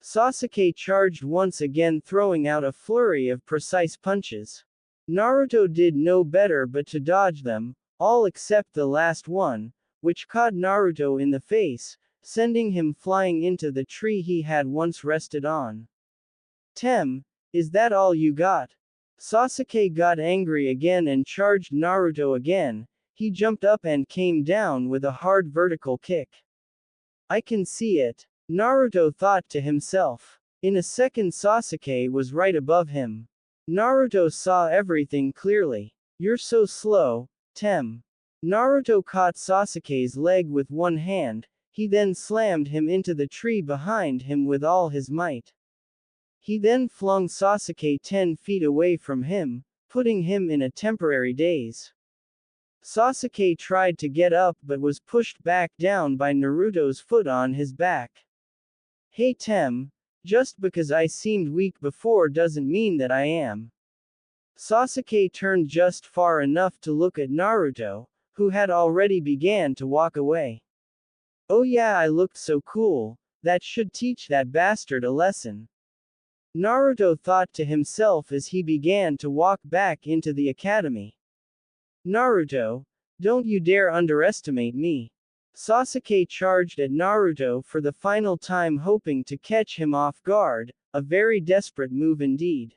Sasuke charged once again, throwing out a flurry of precise punches. Naruto did no better but to dodge them, all except the last one, which caught Naruto in the face, sending him flying into the tree he had once rested on. Tem, is that all you got? Sasuke got angry again and charged Naruto again. He jumped up and came down with a hard vertical kick. I can see it, Naruto thought to himself. In a second Sasuke was right above him. Naruto saw everything clearly. You're so slow, Tem. Naruto caught Sasuke's leg with one hand, he then slammed him into the tree behind him with all his might. He then flung Sasuke 10 feet away from him, putting him in a temporary daze. Sasuke tried to get up but was pushed back down by Naruto's foot on his back. Hey Tem, just because I seemed weak before doesn't mean that I am. Sasuke turned just far enough to look at Naruto, who had already began to walk away. Oh yeah, I looked so cool, that should teach that bastard a lesson. Naruto thought to himself as he began to walk back into the academy. Naruto, don't you dare underestimate me. Sasuke charged at Naruto for the final time, hoping to catch him off guard, a very desperate move indeed.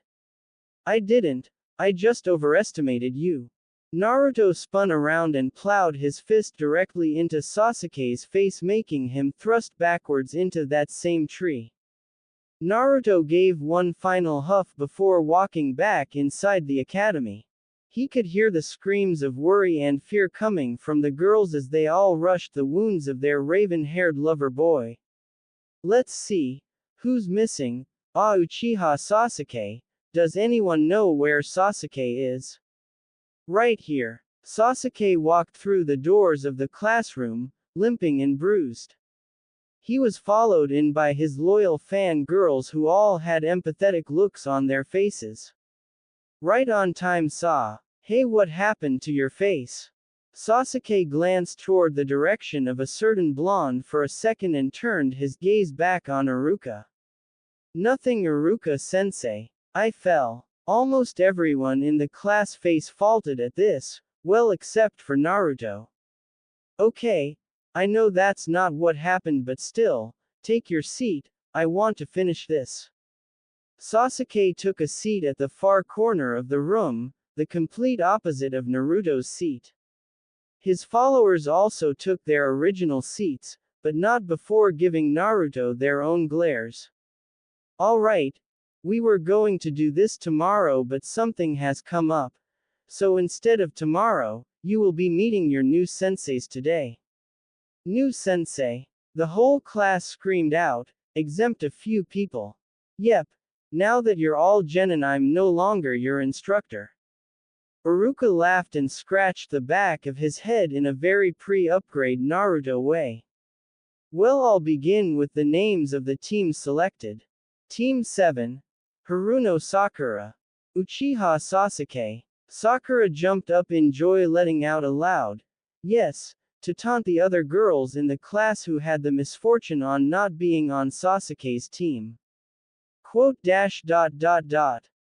I didn't, I just overestimated you. Naruto spun around and plowed his fist directly into Sasuke's face, making him thrust backwards into that same tree. Naruto gave one final huff before walking back inside the academy. He could hear the screams of worry and fear coming from the girls as they all rushed the wounds of their raven-haired lover boy. Let's see. Who's missing? Ah, Uchiha Sasuke. Does anyone know where Sasuke is? Right here. Sasuke walked through the doors of the classroom, limping and bruised. He was followed in by his loyal fan girls who all had empathetic looks on their faces. Right on time, Hey, what happened to your face? Sasuke glanced toward the direction of a certain blonde for a second and turned his gaze back on Iruka. Nothing, Iruka-sensei. I fell. Almost everyone in the class face faulted at this, well, except for Naruto. Okay, I know that's not what happened, but still, take your seat, I want to finish this. Sasuke took a seat at the far corner of the room, the complete opposite of Naruto's seat. His followers also took their original seats, but not before giving Naruto their own glares. Alright, we were going to do this tomorrow, but something has come up. So instead of tomorrow, you will be meeting your new senseis today. New sensei? The whole class screamed out, exempt a few people. Yep. Now that you're all genin, I'm no longer your instructor. Iruka laughed and scratched the back of his head in a very pre-upgrade Naruto way. Well, I'll begin with the names of the teams selected. Team 7. Haruno Sakura. Uchiha Sasuke. Sakura jumped up in joy, letting out a loud yes, to taunt the other girls in the class who had the misfortune on not being on Sasuke's team.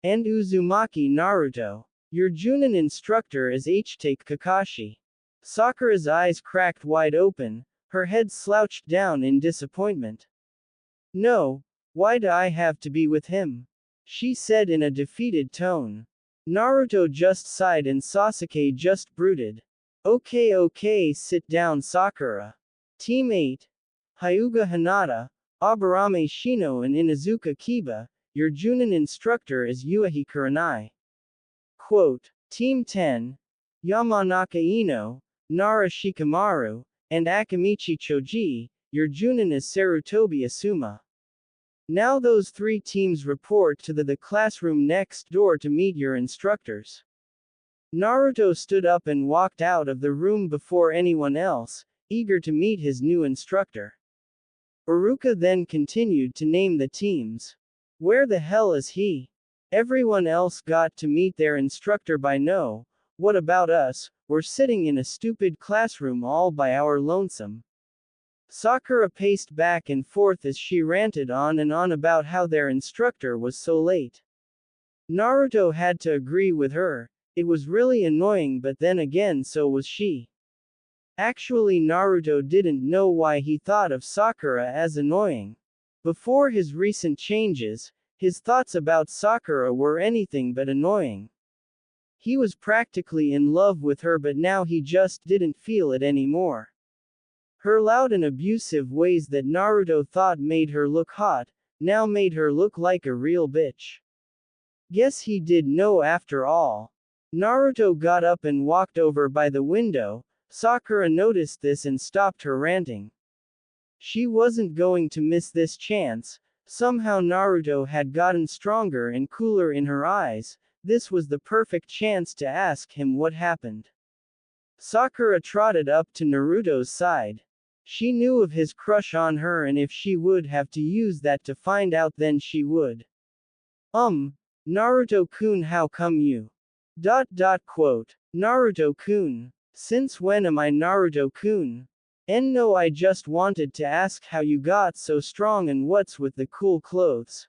And Uzumaki Naruto. Your Junin instructor is H-Take Kakashi. Sakura's eyes cracked wide open, her head slouched down in disappointment. No, why do I have to be with him? She said in a defeated tone. Naruto just sighed and Sasuke just brooded. Okay, sit down, Sakura. Team 8. Hyuga Hinata, Aburame Shino and Inuzuka Kiba, your Junin instructor is Yuahi Kurenai. Quote, Team 10. Yamanaka Ino, Nara Shikamaru, and Akamichi Choji, your Junin is Sarutobi Asuma. Now those three teams report to the classroom next door to meet your instructors. Naruto stood up and walked out of the room before anyone else, eager to meet his new instructor. Iruka then continued to name the teams. Where the hell is he? Everyone else got to meet their instructor by now. What about us? We're sitting in a stupid classroom all by our lonesome. Sakura paced back and forth as she ranted on and on about how their instructor was so late. Naruto had to agree with her. It was really annoying, but then again so was she. Actually, Naruto didn't know why he thought of Sakura as annoying. Before his recent changes, his thoughts about Sakura were anything but annoying. He was practically in love with her, but now he just didn't feel it anymore. Her loud and abusive ways that Naruto thought made her look hot, now made her look like a real bitch. Guess he did know after all. Naruto got up and walked over by the window. Sakura noticed this and stopped her ranting. She wasn't going to miss this chance. Somehow Naruto had gotten stronger and cooler in her eyes. This was the perfect chance to ask him what happened. Sakura trotted up to Naruto's side. She knew of his crush on her, and if she would have to use that to find out, then she would. Naruto-kun, how come you? Quote. Naruto-kun. Since when am I Naruto-kun? No, I just wanted to ask how you got so strong and what's with the cool clothes.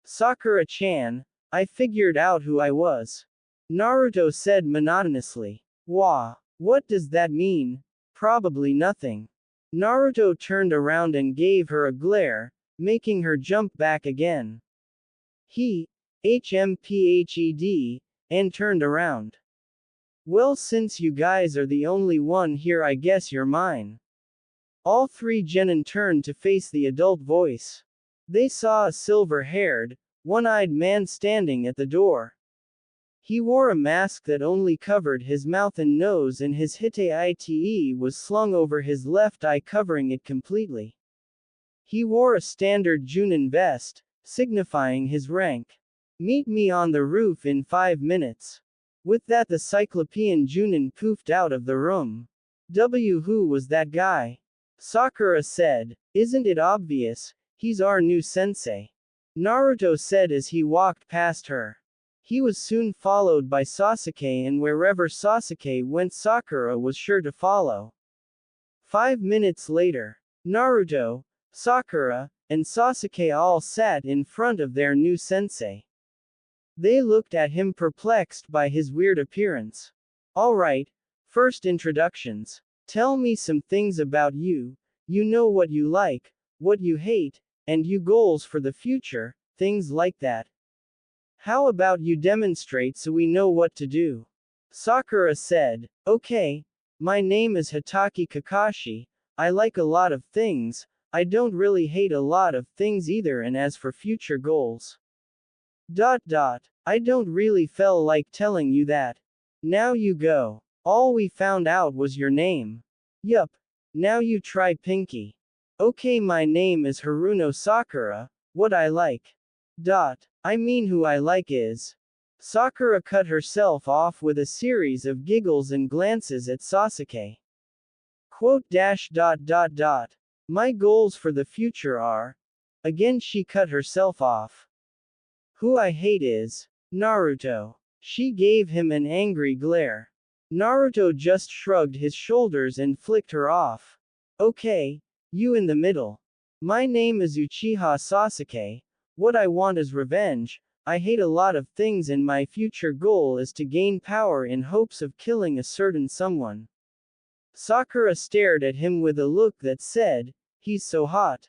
Sakura-chan, I figured out who I was. Naruto said monotonously. Wah. What does that mean? Probably nothing. Naruto turned around and gave her a glare, making her jump back again. He, HMPHED, and turned around. Well, since you guys are the only one here, I guess you're mine. All three genin turned to face the adult voice. They saw a silver-haired, one-eyed man standing at the door. He wore a mask that only covered his mouth and nose, and his hite was slung over his left eye, covering it completely. He wore a standard Junin vest, signifying his rank. Meet me on the roof in 5 minutes. With that, the Cyclopean Junin poofed out of the room. Who was that guy? Sakura said. Isn't it obvious? He's our new sensei. Naruto said as he walked past her. He was soon followed by Sasuke, and wherever Sasuke went, Sakura was sure to follow. 5 minutes later, Naruto, Sakura, and Sasuke all sat in front of their new sensei. They looked at him, perplexed by his weird appearance. Alright, first introductions. Tell me some things about you. You know what you like, what you hate, and you goals for the future, things like that. How about you demonstrate so we know what to do? Sakura said. Okay, my name is Hitaki Kakashi. I like a lot of things. I don't really hate a lot of things either, and as for future goals. I don't really feel like telling you that. Now you go. All we found out was your name. Yup. Now you try, Pinky. Okay, my name is Haruno Sakura. What I like. I mean who I like is. Sakura cut herself off with a series of giggles and glances at Sasuke. Quote dash. My goals for the future are. Again she cut herself off. Who I hate is. Naruto. She gave him an angry glare. Naruto just shrugged his shoulders and flicked her off. Okay, you in the middle. My name is Uchiha Sasuke. What I want is revenge. I hate a lot of things, and my future goal is to gain power in hopes of killing a certain someone. Sakura stared at him with a look that said, he's so hot.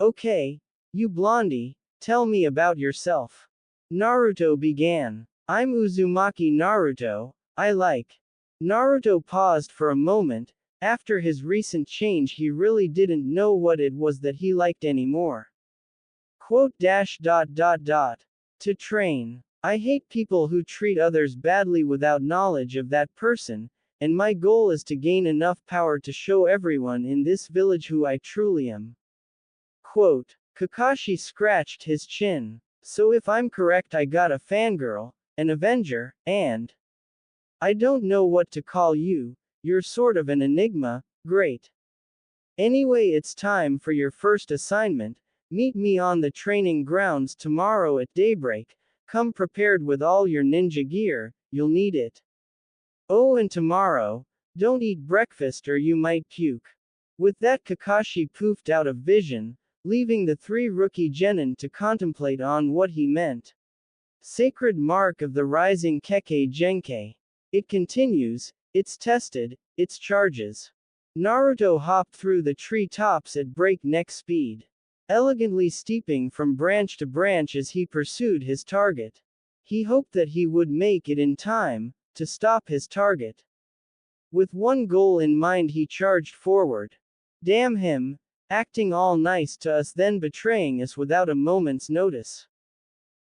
Okay, you blondie, tell me about yourself. Naruto began. I'm Uzumaki Naruto. I like. Naruto paused for a moment. After his recent change, he really didn't know what it was that he liked anymore. Quote dash. To train. I hate people who treat others badly without knowledge of that person, and my goal is to gain enough power to show everyone in this village who I truly am. Quote. Kakashi scratched his chin. So if I'm correct, I got a fangirl, an Avenger, and I don't know what to call you. You're sort of an enigma. Great. Anyway, it's time for your first assignment. Meet me on the training grounds tomorrow at daybreak. Come prepared with all your ninja gear, you'll need it. Oh, and tomorrow, don't eat breakfast or you might puke. With that, Kakashi poofed out of vision, leaving the three rookie genin to contemplate on what he meant. Sacred mark of the rising Kekkei Genkai. It continues, it's tested, its charges. Naruto hopped through the tree tops at breakneck speed, elegantly steeping from branch to branch as he pursued his target. He hoped that he would make it in time to stop his target. With one goal in mind, he charged forward. Damn him, acting all nice to us, then betraying us without a moment's notice.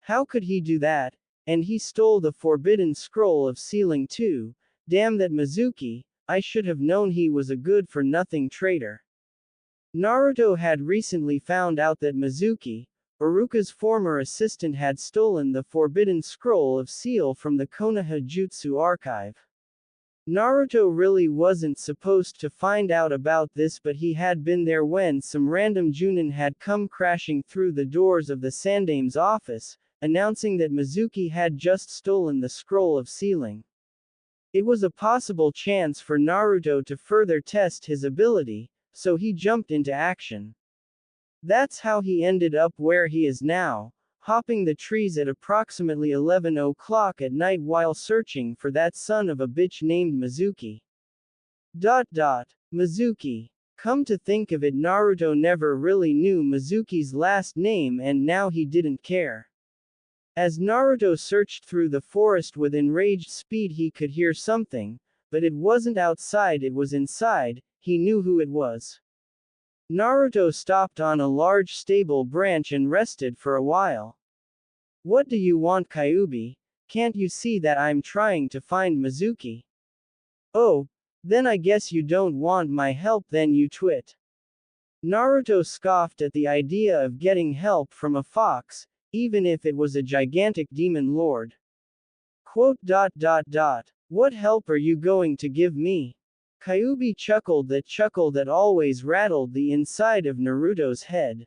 How could he do that? And he stole the forbidden scroll of sealing too. Damn that Mizuki, I should have known he was a good-for-nothing traitor. Naruto had recently found out that Mizuki, Iruka's former assistant, had stolen the forbidden scroll of seal from the Konoha Jutsu archive. Naruto really wasn't supposed to find out about this, but he had been there when some random Junin had come crashing through the doors of the Sandame's office, announcing that Mizuki had just stolen the scroll of sealing. It was a possible chance for Naruto to further test his ability, so he jumped into action. That's how he ended up where he is now, hopping the trees at approximately 11 o'clock at night while searching for that son of a bitch named Mizuki. Mizuki. Come to think of it, Naruto never really knew Mizuki's last name and now he didn't care. As Naruto searched through the forest with enraged speed, he could hear something, but it wasn't outside, it was inside. He knew who it was. Naruto stopped on a large stable branch and rested for a while. What do you want, Kyuubi? Can't you see that I'm trying to find Mizuki? Oh, then I guess you don't want my help then, you twit. Naruto scoffed at the idea of getting help from a fox, even if it was a gigantic demon lord. Quote. What help are you going to give me? Kyuubi chuckled, that chuckle that always rattled the inside of Naruto's head.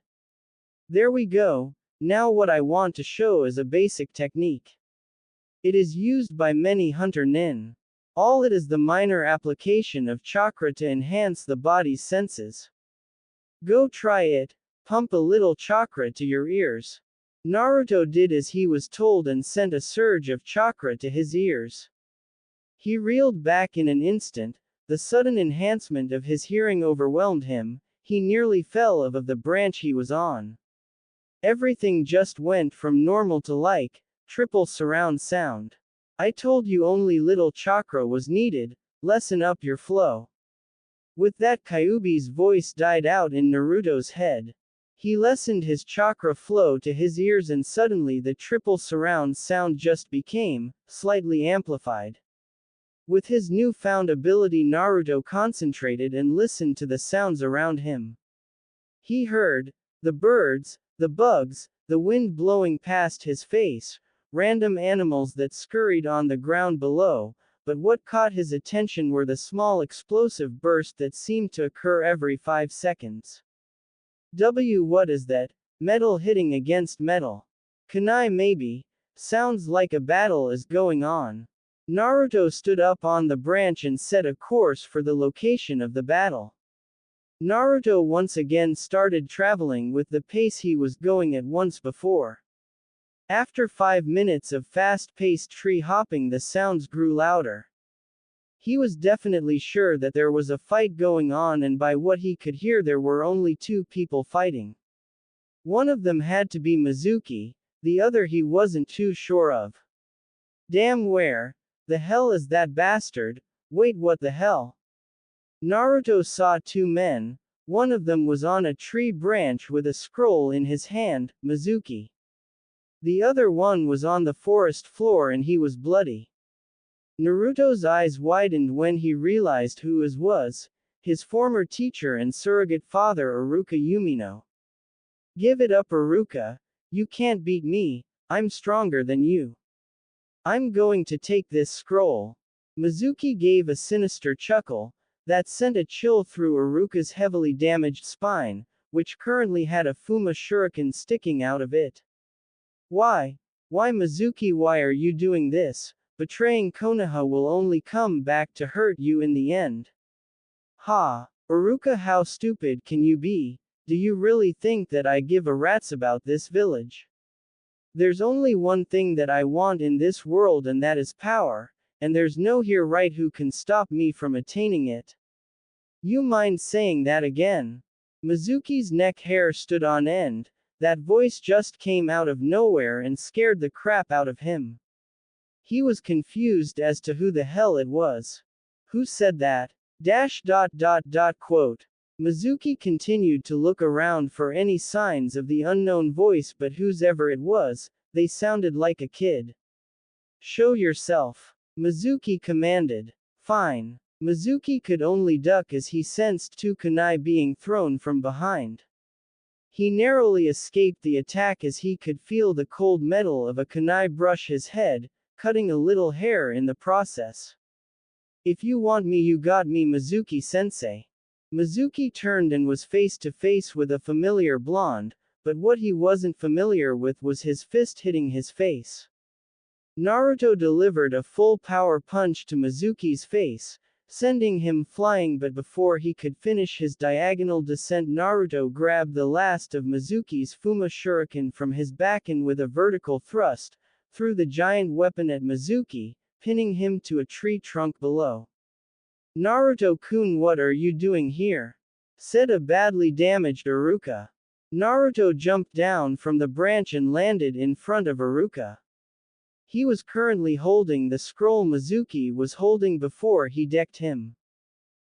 There we go, now what I want to show is a basic technique. It is used by many hunter nin. All it is the minor application of chakra to enhance the body's senses. Go try it, pump a little chakra to your ears. Naruto did as he was told and sent a surge of chakra to his ears. He reeled back in an instant, the sudden enhancement of his hearing overwhelmed him, he nearly fell off of the branch he was on. Everything just went from normal to like, triple surround sound. I told you only little chakra was needed, lessen up your flow. With that, Kyuubi's voice died out in Naruto's head. He lessened his chakra flow to his ears and suddenly the triple surround sound just became slightly amplified. With his newfound ability, Naruto concentrated and listened to the sounds around him. He heard the birds, the bugs, the wind blowing past his face, random animals that scurried on the ground below, but what caught his attention were the small explosive bursts that seemed to occur every 5 seconds. What is that? Metal hitting against metal. Kunai maybe. Sounds like a battle is going on. Naruto stood up on the branch and set a course for the location of the battle. Naruto once again started traveling with the pace he was going at once before. After 5 minutes of fast-paced tree hopping, the sounds grew louder. He was definitely sure that there was a fight going on, and by what he could hear there were only 2 people fighting. One of them had to be Mizuki, the other he wasn't too sure of. Damn, where the hell is that bastard? Wait, what the hell? Naruto saw 2 men, one of them was on a tree branch with a scroll in his hand, Mizuki. The other one was on the forest floor and he was bloody. Naruto's eyes widened when he realized who it was, his former teacher and surrogate father Iruka Umino. Give it up, Iruka, you can't beat me, I'm stronger than you. I'm going to take this scroll. Mizuki gave a sinister chuckle that sent a chill through Iruka's heavily damaged spine, which currently had a Fuma shuriken sticking out of it. Why? Why, Mizuki, why are you doing this? Betraying Konoha will only come back to hurt you in the end. Ha! Iruka, how stupid can you be? Do you really think that I give a rat's about this village? There's only one thing that I want in this world, and that is power, and there's no here right who can stop me from attaining it. You mind saying that again? Mizuki's neck hair stood on end. That voice just came out of nowhere and scared the crap out of him. He was confused as to who the hell it was. Who said that? Quote. Mizuki continued to look around for any signs of the unknown voice, but whosever it was, they sounded like a kid. Show yourself. Mizuki commanded. Fine. Mizuki could only duck as he sensed 2 kunai being thrown from behind. He narrowly escaped the attack as he could feel the cold metal of a kunai brush his head, cutting a little hair in the process. If you want me, you got me, Mizuki-sensei. Mizuki turned and was face to face with a familiar blonde, but what he wasn't familiar with was his fist hitting his face. Naruto delivered a full power punch to Mizuki's face, sending him flying, but before he could finish his diagonal descent, Naruto grabbed the last of Mizuki's Fuma shuriken from his back and with a vertical thrust, threw the giant weapon at Mizuki, pinning him to a tree trunk below. Naruto-kun, what are you doing here? Said a badly damaged Iruka. Naruto jumped down from the branch and landed in front of Iruka. He was currently holding the scroll Mizuki was holding before he decked him.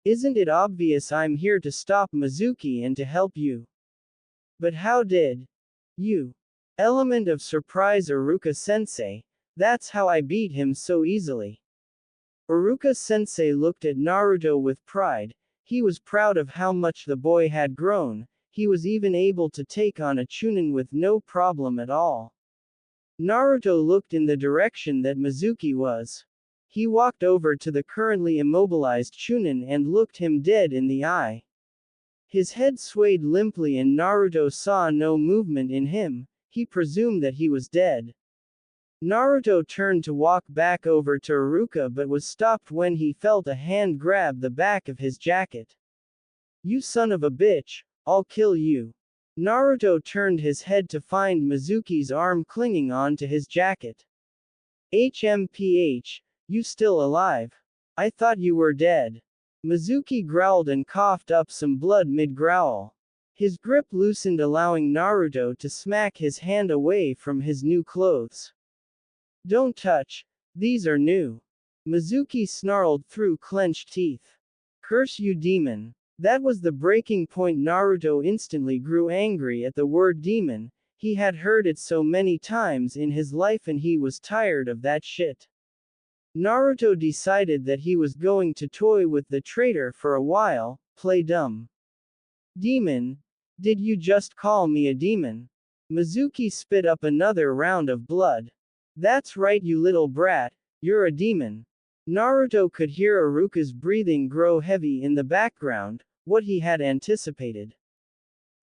Isn't it obvious I'm here to stop Mizuki and to help you? But how did you? Element of surprise, Iruka-sensei. That's how I beat him so easily. Iruka-sensei looked at Naruto with pride. He was proud of how much the boy had grown. He was even able to take on a Chunin with no problem at all. Naruto looked in the direction that Mizuki was. He walked over to the currently immobilized Chunin and looked him dead in the eye. His head swayed limply and Naruto saw no movement in him. He presumed that he was dead. Naruto turned to walk back over to Iruka but was stopped when he felt a hand grab the back of his jacket. You son of a bitch, I'll kill you. Naruto turned his head to find Mizuki's arm clinging on to his jacket. HMPH, you still alive? I thought you were dead. Mizuki growled and coughed up some blood mid-growl. His grip loosened, allowing Naruto to smack his hand away from his new clothes. Don't touch, these are new. Mizuki snarled through clenched teeth. Curse you, demon. That was the breaking point. Naruto instantly grew angry at the word demon. He had heard it so many times in his life and he was tired of that shit. Naruto decided that he was going to toy with the traitor for a while, play dumb. Demon? Did you just call me a demon? Mizuki spit up another round of blood. That's right, you little brat, you're a demon. Naruto could hear Iruka's breathing grow heavy in the background, what he had anticipated.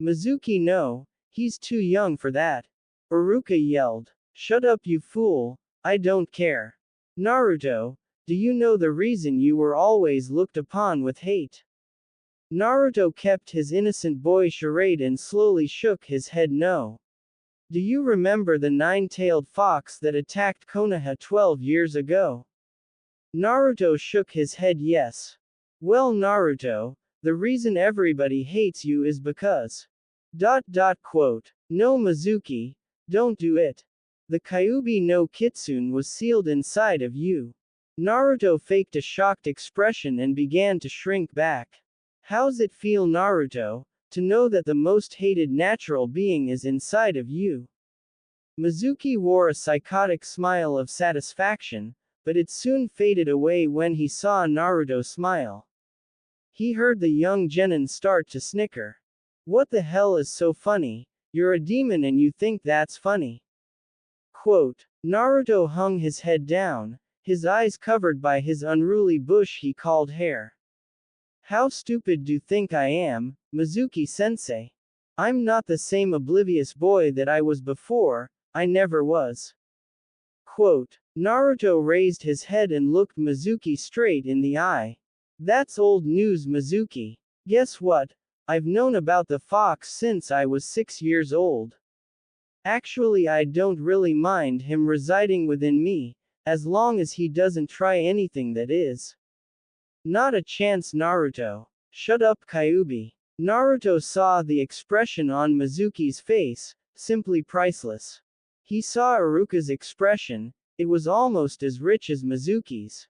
Mizuki, no, he's too young for that. Iruka yelled. Shut up, you fool, I don't care. Naruto, do you know the reason you were always looked upon with hate? Naruto kept his innocent boy charade and slowly shook his head no. Do you remember the nine-tailed fox that attacked Konoha 12 years ago? Naruto shook his head yes. Well, Naruto, the reason everybody hates you is because. No, Mizuki, don't do it. The Kyuubi no Kitsune was sealed inside of you. Naruto faked a shocked expression and began to shrink back. How's it feel, Naruto, to know that the most hated natural being is inside of you? Mizuki wore a psychotic smile of satisfaction, but it soon faded away when he saw Naruto smile. He heard the young genin start to snicker. What the hell is so funny? You're a demon and you think that's funny. Quote, Naruto hung his head down, his eyes covered by his unruly bush he called hair. How stupid do you think I am, Mizuki-sensei? I'm not the same oblivious boy that I was before, I never was. Quote, Naruto raised his head and looked Mizuki straight in the eye. That's old news, Mizuki. Guess what? I've known about the fox since I was 6 years old. Actually, I don't really mind him residing within me, as long as he doesn't try anything that is. Not a chance, Naruto. Shut up, Kyuubi. Naruto saw the expression on Mizuki's face, simply priceless. He saw Iruka's expression, it was almost as rich as Mizuki's.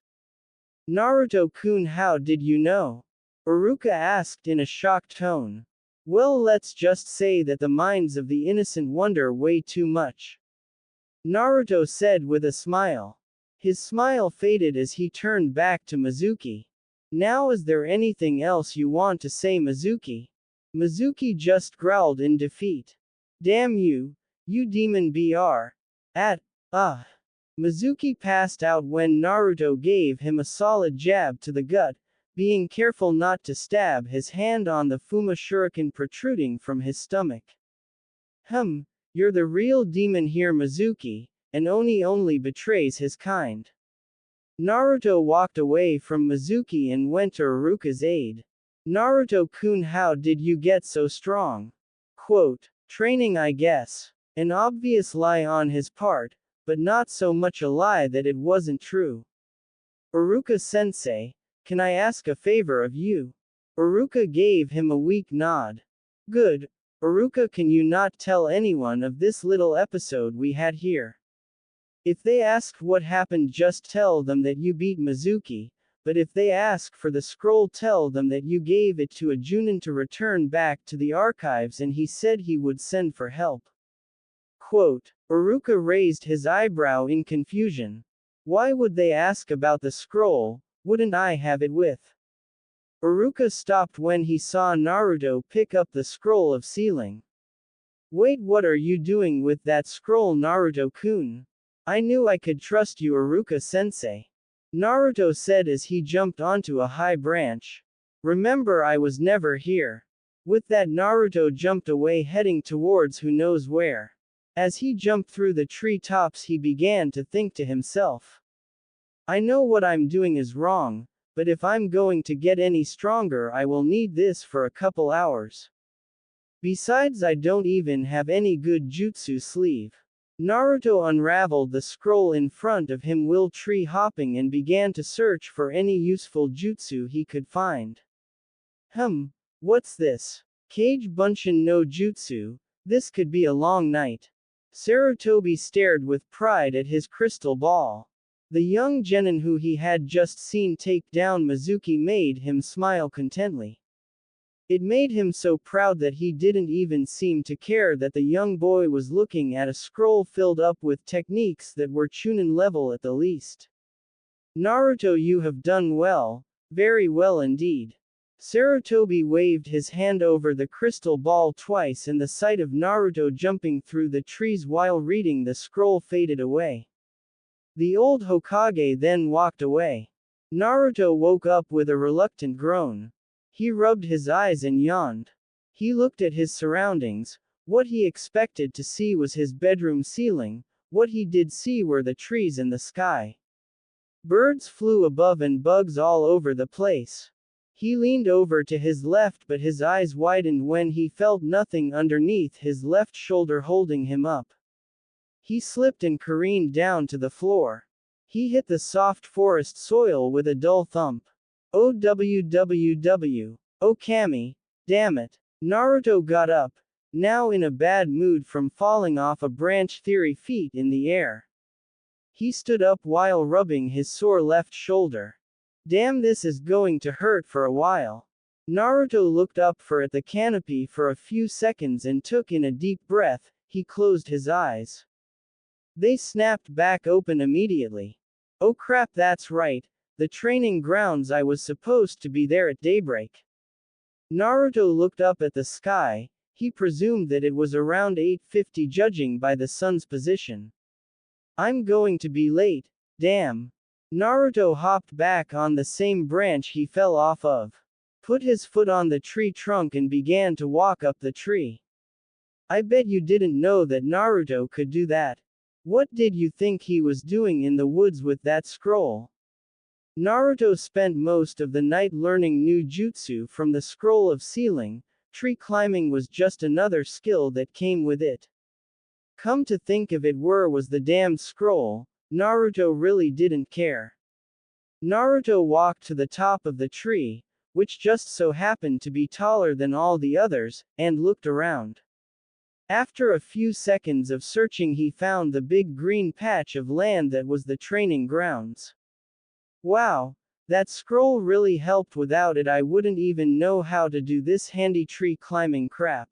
Naruto-kun, how did you know? Iruka asked in a shocked tone. Well, let's just say that the minds of the innocent wonder way too much. Naruto said with a smile. His smile faded as he turned back to Mizuki. Now, is there anything else you want to say, Mizuki? Mizuki just growled in defeat. Damn you, you demon br. Mizuki passed out when Naruto gave him a solid jab to the gut, being careful not to stab his hand on the Fuma shuriken protruding from his stomach. You're the real demon here, Mizuki, and Oni only betrays his kind. Naruto walked away from Mizuki and went to Iruka's aid. Naruto-kun, how did you get so strong? Quote, training, I guess. An obvious lie on his part, but not so much a lie that it wasn't true. Iruka-sensei, Can I ask a favor of you? Uruka gave him a weak nod. Good. Uruka, can you not tell anyone of this little episode we had here? If they ask what happened, just tell them that you beat Mizuki, but if they ask for the scroll, tell them that you gave it to a Junin to return back to the archives and he said he would send for help. Quote. Uruka raised his eyebrow in confusion. Why would they ask about the scroll? Wouldn't I have it with? Uruka stopped when he saw Naruto pick up the scroll of sealing. Wait, what are you doing with that scroll, Naruto-kun? I knew I could trust you, Uruka-sensei. Naruto said as he jumped onto a high branch. Remember, I was never here. With that, Naruto jumped away, heading towards who knows where. As he jumped through the tree tops, he began to think to himself. I know what I'm doing is wrong, but if I'm going to get any stronger, I will need this for a couple hours. Besides, I don't even have any good jutsu sleeve. Naruto unraveled the scroll in front of him while tree hopping and began to search for any useful jutsu he could find. What's this? Kage Bunshin no Jutsu, this could be a long night. Sarutobi stared with pride at his crystal ball. The young genin who he had just seen take down Mizuki made him smile contently. It made him so proud that he didn't even seem to care that the young boy was looking at a scroll filled up with techniques that were Chunin level at the least. Naruto, you have done well, very well indeed. Sarutobi waved his hand over the crystal ball twice and the sight of Naruto jumping through the trees while reading the scroll faded away. The old Hokage then walked away. Naruto woke up with a reluctant groan. He rubbed his eyes and yawned. He looked at his surroundings. What he expected to see was his bedroom ceiling. What he did see were the trees and the sky. Birds flew above and bugs all over the place. He leaned over to his left, but his eyes widened when he felt nothing underneath his left shoulder holding him up. He slipped and careened down to the floor. He hit the soft forest soil with a dull thump. Oh www. Oh Kami, damn it. Naruto got up, now in a bad mood from falling off a branch 30 feet in the air. He stood up while rubbing his sore left shoulder. Damn, this is going to hurt for a while. Naruto looked up at the canopy for a few seconds and took in a deep breath. He closed his eyes. They snapped back open immediately. Oh crap, that's right, the training grounds. I was supposed to be there at daybreak. Naruto looked up at the sky. He presumed that it was around 8:50 judging by the sun's position. I'm going to be late, damn. Naruto hopped back on the same branch he fell off of. Put his foot on the tree trunk and began to walk up the tree. I bet you didn't know that Naruto could do that. What did you think he was doing in the woods with that scroll? Naruto spent most of the night learning new jutsu from the scroll of sealing. Tree climbing was just another skill that came with it. Come to think of it, where was the damned scroll? Naruto really didn't care. Naruto walked to the top of the tree, which just so happened to be taller than all the others, and looked around. After a few seconds of searching, he found the big green patch of land that was the training grounds. Wow, that scroll really helped. Without it, I wouldn't even know how to do this handy tree climbing crap.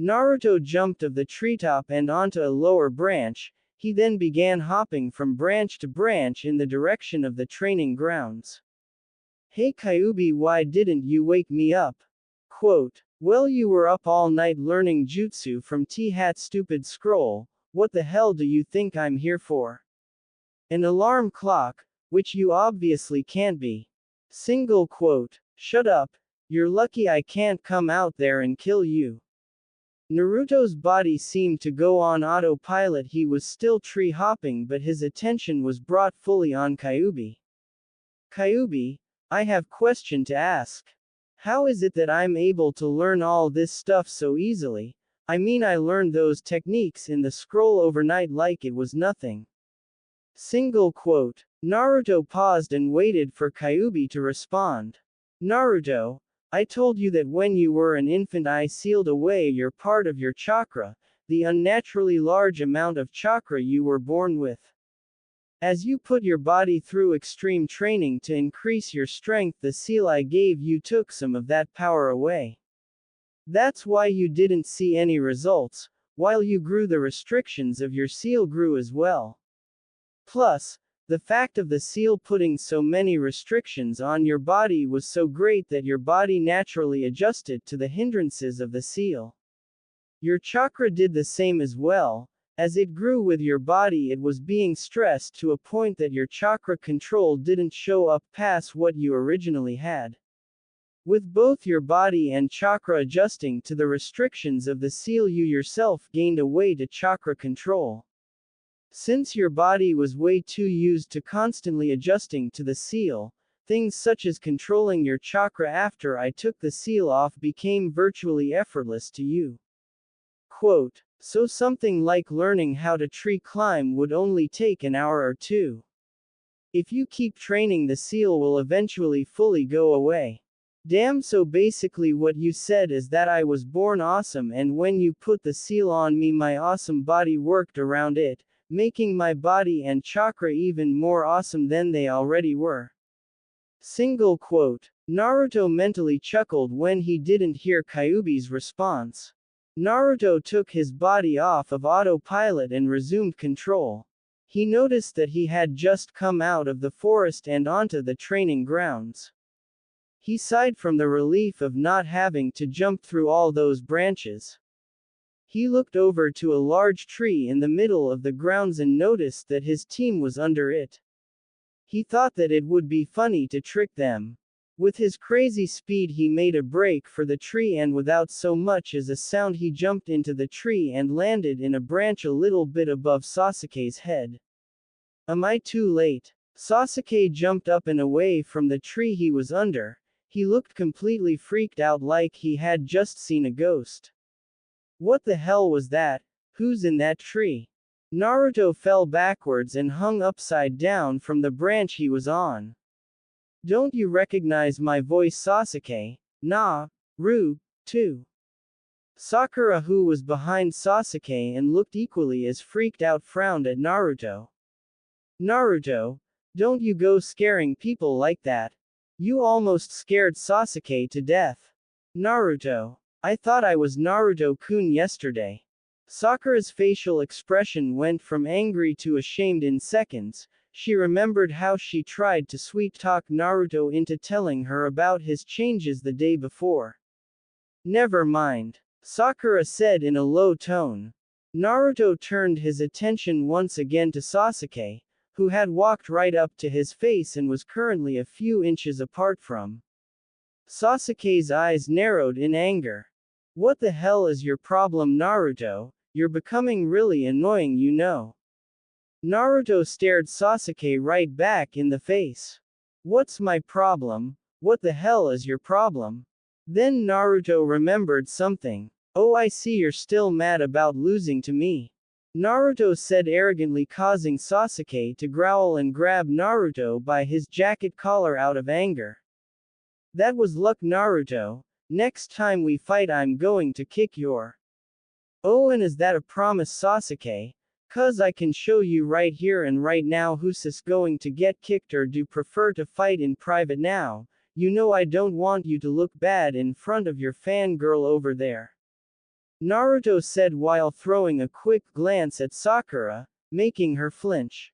Naruto jumped off the treetop and onto a lower branch. He then began hopping from branch to branch in the direction of the training grounds. Hey Kyuubi, why didn't you wake me up? Quote. Well, you were up all night learning jutsu from T-Hat stupid scroll. What the hell do you think I'm here for? An alarm clock, which you obviously can't be. Single quote. Shut up. You're lucky I can't come out there and kill you. Naruto's body seemed to go on autopilot. He was still tree hopping, but his attention was brought fully on Kyuubi. Kyuubi, I have question to ask. How is it that I'm able to learn all this stuff so easily? I mean, I learned those techniques in the scroll overnight like it was nothing. Single quote. Naruto paused and waited for Kyuubi to respond. Naruto, I told you that when you were an infant I sealed away your part of your chakra, the unnaturally large amount of chakra you were born with. As you put your body through extreme training to increase your strength, the seal I gave you took some of that power away. That's why you didn't see any results, while you grew the restrictions of your seal grew as well. Plus, the fact of the seal putting so many restrictions on your body was so great that your body naturally adjusted to the hindrances of the seal. Your chakra did the same as well. As it grew with your body, it was being stressed to a point that your chakra control didn't show up past what you originally had. With both your body and chakra adjusting to the restrictions of the seal, you yourself gained a way to chakra control. Since your body was way too used to constantly adjusting to the seal, things such as controlling your chakra after I took the seal off became virtually effortless to you. Quote, so something like learning how to tree climb would only take an hour or two. If you keep training, the seal will eventually fully go away. Damn, so basically what you said is that I was born awesome, and when you put the seal on me my awesome body worked around it, making my body and chakra even more awesome than they already were. Single quote. Naruto mentally chuckled when he didn't hear Kyuubi's response. Naruto took his body off of autopilot and resumed control. He noticed that he had just come out of the forest and onto the training grounds. He sighed from the relief of not having to jump through all those branches. He looked over to a large tree in the middle of the grounds and noticed that his team was under it. He thought that it would be funny to trick them. With his crazy speed he made a break for the tree, and without so much as a sound he jumped into the tree and landed in a branch a little bit above Sasuke's head. Am I too late? Sasuke jumped up and away from the tree he was under. He looked completely freaked out, like he had just seen a ghost. What the hell was that? Who's in that tree? Naruto fell backwards and hung upside down from the branch he was on. Don't you recognize my voice, Sasuke? Nah, Ru, too. Sakura, who was behind Sasuke and looked equally as freaked out, frowned at Naruto. Naruto, don't you go scaring people like that. You almost scared Sasuke to death. Naruto, I thought I was Naruto-kun yesterday. Sakura's facial expression went from angry to ashamed in seconds. She remembered how she tried to sweet-talk Naruto into telling her about his changes the day before. Never mind, Sakura said in a low tone. Naruto turned his attention once again to Sasuke, who had walked right up to his face and was currently a few inches apart from. Sasuke's eyes narrowed in anger. What the hell is your problem, Naruto? You're becoming really annoying, you know. Naruto stared Sasuke right back in the face. What's my problem? What the hell is your problem? Then Naruto remembered something. Oh, I see, you're still mad about losing to me. Naruto said arrogantly, causing Sasuke to growl and grab Naruto by his jacket collar out of anger. That was luck, Naruto. Next time we fight I'm going to kick your. Oh, and is that a promise, Sasuke? 'Cause I can show you right here and right now who's going to get kicked, or do prefer to fight in private now? You know I don't want you to look bad in front of your fangirl over there. Naruto said while throwing a quick glance at Sakura, making her flinch.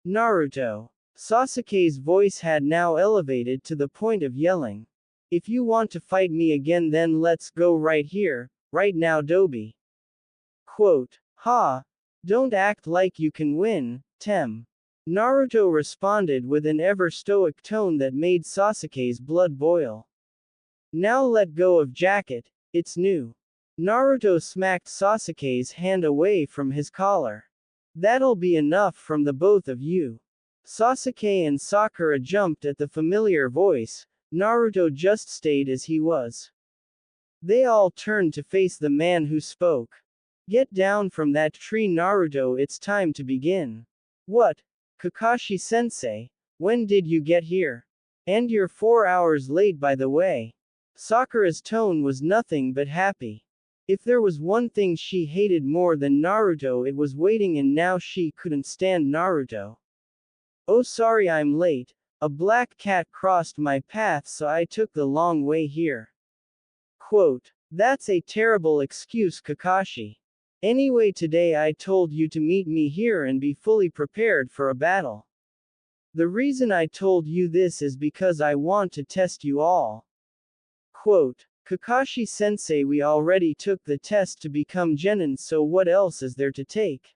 Naruto. Sasuke's voice had now elevated to the point of yelling. If you want to fight me again, then let's go right here, right now, Dobi. Quote, ha. Don't act like you can win, Tem. Naruto responded with an ever stoic tone that made Sasuke's blood boil. Now let go of jacket, it's new. Naruto smacked Sasuke's hand away from his collar. That'll be enough from the both of you. Sasuke and Sakura jumped at the familiar voice. Naruto just stayed as he was. They all turned to face the man who spoke. Get down from that tree, Naruto, it's time to begin. What? Kakashi-sensei, when did you get here? And you're 4 hours late by the way. Sakura's tone was nothing but happy. If there was one thing she hated more than Naruto, it was waiting, and now she couldn't stand Naruto. Oh, sorry I'm late. A black cat crossed my path, so I took the long way here. Quote, that's a terrible excuse, Kakashi. Anyway, today I told you to meet me here and be fully prepared for a battle. The reason I told you this is because I want to test you all. Quote, Kakashi-sensei, we already took the test to become genin, so what else is there to take?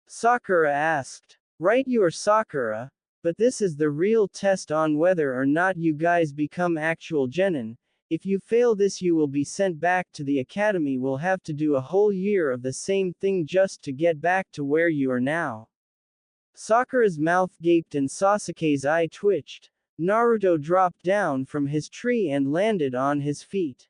Sakura asked. Right, you are Sakura, but this is the real test on whether or not you guys become actual genin. If you fail this, you will be sent back to the academy. We'll have to do a whole year of the same thing just to get back to where you are now. Sakura's mouth gaped and Sasuke's eye twitched. Naruto dropped down from his tree and landed on his feet.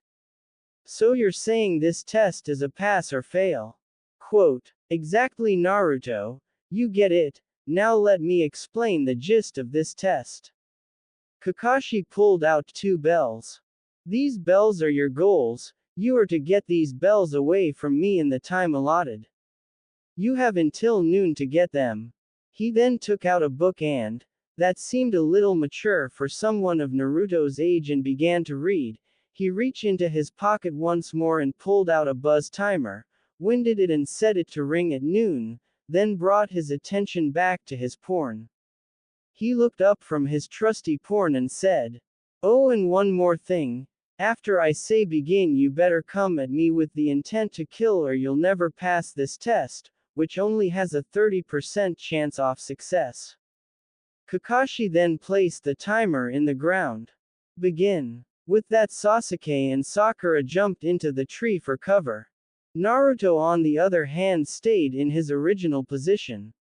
So you're saying this test is a pass or fail? Quote, exactly, Naruto. You get it. Now let me explain the gist of this test. Kakashi pulled out 2 bells. These bells are your goals. You are to get these bells away from me in the time allotted. You have until noon to get them. He then took out a book and, that seemed a little mature for someone of Naruto's age, and began to read. He reached into his pocket once more and pulled out a buzz timer, winded it and set it to ring at noon, then brought his attention back to his porn. He looked up from his trusty porn and said, oh, and one more thing. After I say begin, you better come at me with the intent to kill, or you'll never pass this test, which only has a 30% chance of success. Kakashi then placed the timer in the ground. Begin. With that, Sasuke and Sakura jumped into the tree for cover. Naruto, on the other hand, stayed in his original position.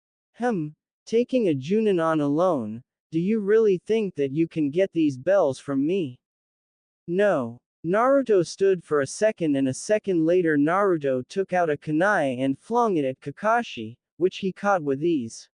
Taking a Junin on alone, do you really think that you can get these bells from me? No. Naruto stood for a second, and a second later Naruto took out a kunai and flung it at Kakashi, which he caught with ease.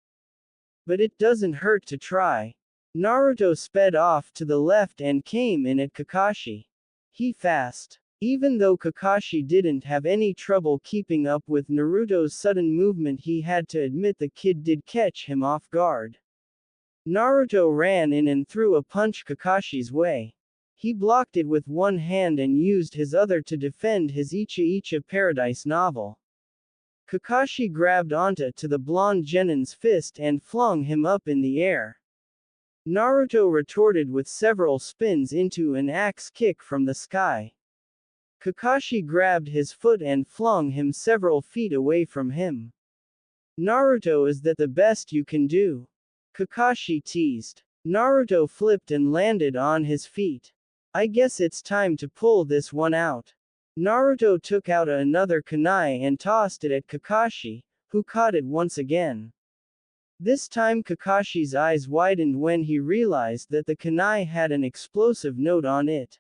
But it doesn't hurt to try. Naruto sped off to the left and came in at Kakashi. He fast. Even though Kakashi didn't have any trouble keeping up with Naruto's sudden movement, he had to admit the kid did catch him off guard. Naruto ran in and threw a punch Kakashi's way. He blocked it with one hand and used his other to defend his Icha Icha Paradise novel. Kakashi grabbed onto the blonde genin's fist and flung him up in the air. Naruto retorted with several spins into an axe kick from the sky. Kakashi grabbed his foot and flung him several feet away from him. Naruto, is that the best you can do? Kakashi teased. Naruto flipped and landed on his feet. I guess it's time to pull this one out. Naruto took out another kunai and tossed it at Kakashi, who caught it once again. This time Kakashi's eyes widened when he realized that the kunai had an explosive note on it.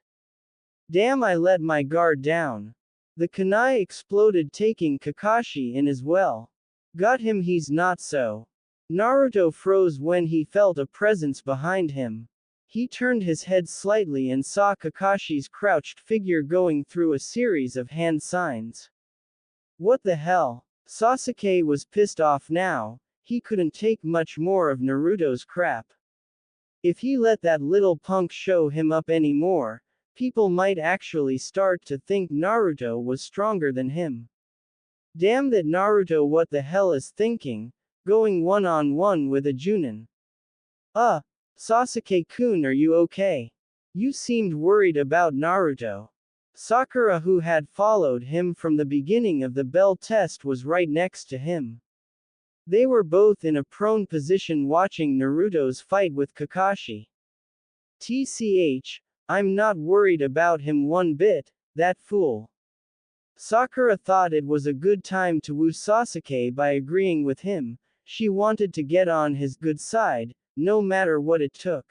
Damn, I let my guard down. The kunai exploded, taking Kakashi in as well. Got him, he's not so. Naruto froze when he felt a presence behind him. He turned his head slightly and saw Kakashi's crouched figure going through a series of hand signs. What the hell? Sasuke was pissed off now. He couldn't take much more of Naruto's crap. If he let that little punk show him up anymore, people might actually start to think Naruto was stronger than him. Damn that Naruto, what the hell is thinking, going one-on-one with a Junin? Sasuke-kun, are you okay? You seemed worried about Naruto. Sakura, who had followed him from the beginning of the bell test, was right next to him. They were both in a prone position watching Naruto's fight with Kakashi. TCH, I'm not worried about him one bit, that fool. Sakura thought it was a good time to woo Sasuke by agreeing with him. She wanted to get on his good side, no matter what it took.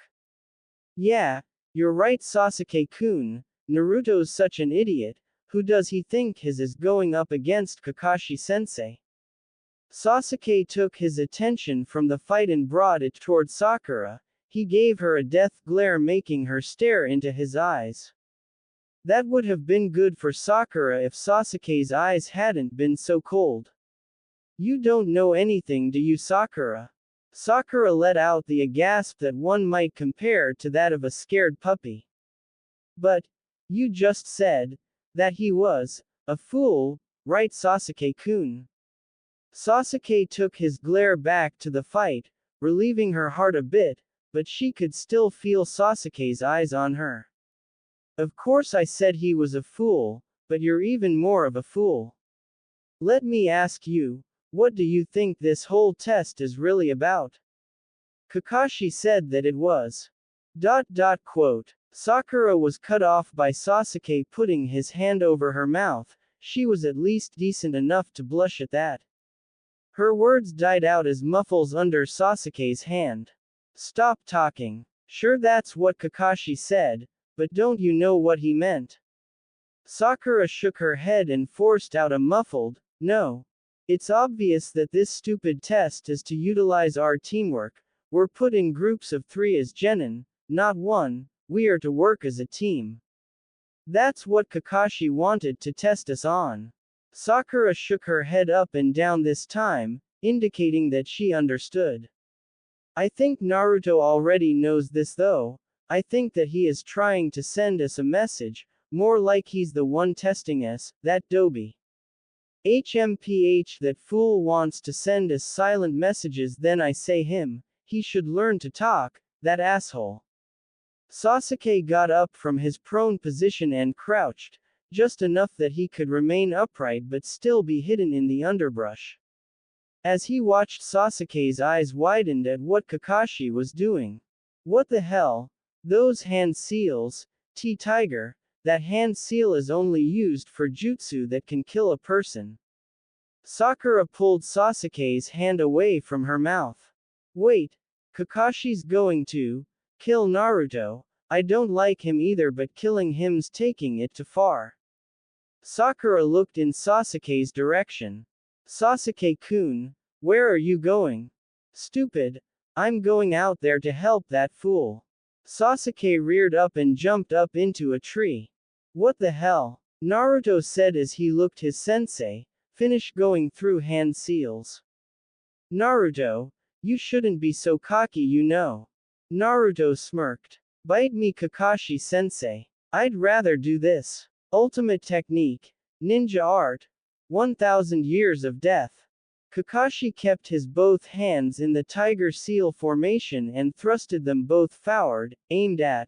Yeah, you're right, Sasuke-kun. Naruto's such an idiot. Who does he think his is going up against, Kakashi-sensei? Sasuke took his attention from the fight and brought it toward Sakura. He gave her a death glare, making her stare into his eyes. That would have been good for Sakura if Sasuke's eyes hadn't been so cold. You don't know anything, do you, Sakura? Sakura let out the gasp that one might compare to that of a scared puppy. But, you just said that he was a fool, right, Sasuke-kun? Sasuke took his glare back to the fight, relieving her heart a bit, but she could still feel Sasuke's eyes on her. Of course I said he was a fool, but you're even more of a fool. Let me ask you, what do you think this whole test is really about? Kakashi said that it was. Quote. Sakura was cut off by Sasuke putting his hand over her mouth. She was at least decent enough to blush at that. Her words died out as muffles under Sasuke's hand. Stop talking. Sure, that's what Kakashi said, but don't you know what he meant? Sakura shook her head and forced out a muffled, no. It's obvious that this stupid test is to utilize our teamwork. We're put in groups of 3 as genin, not 1, we are to work as a team. That's what Kakashi wanted to test us on. Sakura shook her head up and down this time, indicating that she understood. I think Naruto already knows this though. I think that he is trying to send us a message, more like he's the one testing us, that Dobi. HMPH, that fool wants to send us silent messages, then I say him, he should learn to talk, that asshole. Sasuke got up from his prone position and crouched, just enough that he could remain upright but still be hidden in the underbrush. As he watched, Sasuke's eyes widened at what Kakashi was doing. What the hell? Those hand seals, T-Tiger, that hand seal is only used for jutsu that can kill a person. Sakura pulled Sasuke's hand away from her mouth. Wait, Kakashi's going to kill Naruto. I don't like him either, but killing him's taking it too far. Sakura looked in Sasuke's direction. Sasuke-kun, where are you going? Stupid. I'm going out there to help that fool. Sasuke reared up and jumped up into a tree. What the hell? Naruto said as he looked his sensei, finish going through hand seals. Naruto, you shouldn't be so cocky, you know. Naruto smirked. Bite me, Kakashi-sensei. I'd rather do this. Ultimate technique. Ninja art. 1000 years of death. Kakashi kept his both hands in the tiger seal formation and thrusted them both forward, aimed at.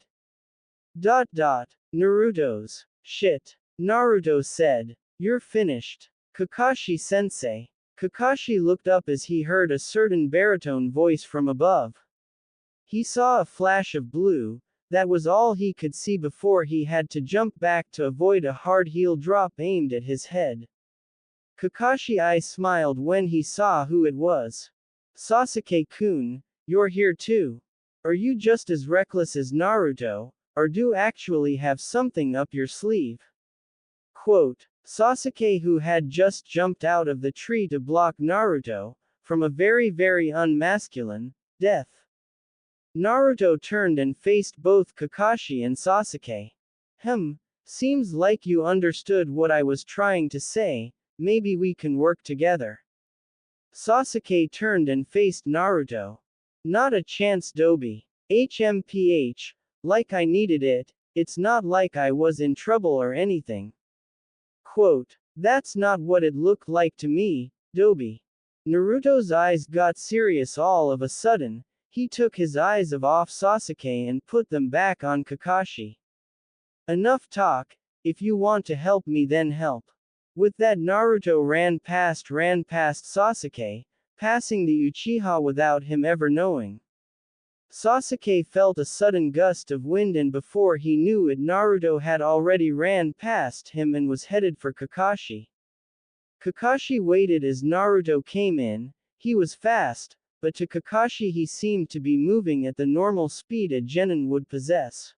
Naruto's. Shit. Naruto said. You're finished. Kakashi-sensei. Kakashi looked up as he heard a certain baritone voice from above. He saw a flash of blue. That was all he could see before he had to jump back to avoid a hard heel drop aimed at his head. Kakashi smiled when he saw who it was. Sasuke-kun, you're here too. Are you just as reckless as Naruto, or do actually have something up your sleeve? Quote. Sasuke, who had just jumped out of the tree to block Naruto from a very unmasculine death. Naruto turned and faced both Kakashi and Sasuke. Seems like you understood what I was trying to say, maybe we can work together. Sasuke turned and faced Naruto. Not a chance, Dobi. HMPH, like I needed it, it's not like I was in trouble or anything. Quote. That's not what it looked like to me, Dobi. Naruto's eyes got serious all of a sudden. He took his eyes off Sasuke and put them back on Kakashi. Enough talk, if you want to help me then help. With that, Naruto ran past Sasuke, passing the Uchiha without him ever knowing. Sasuke felt a sudden gust of wind and before he knew it, Naruto had already ran past him and was headed for Kakashi. Kakashi waited as Naruto came in. He was fast, but to Kakashi he seemed to be moving at the normal speed a genin would possess.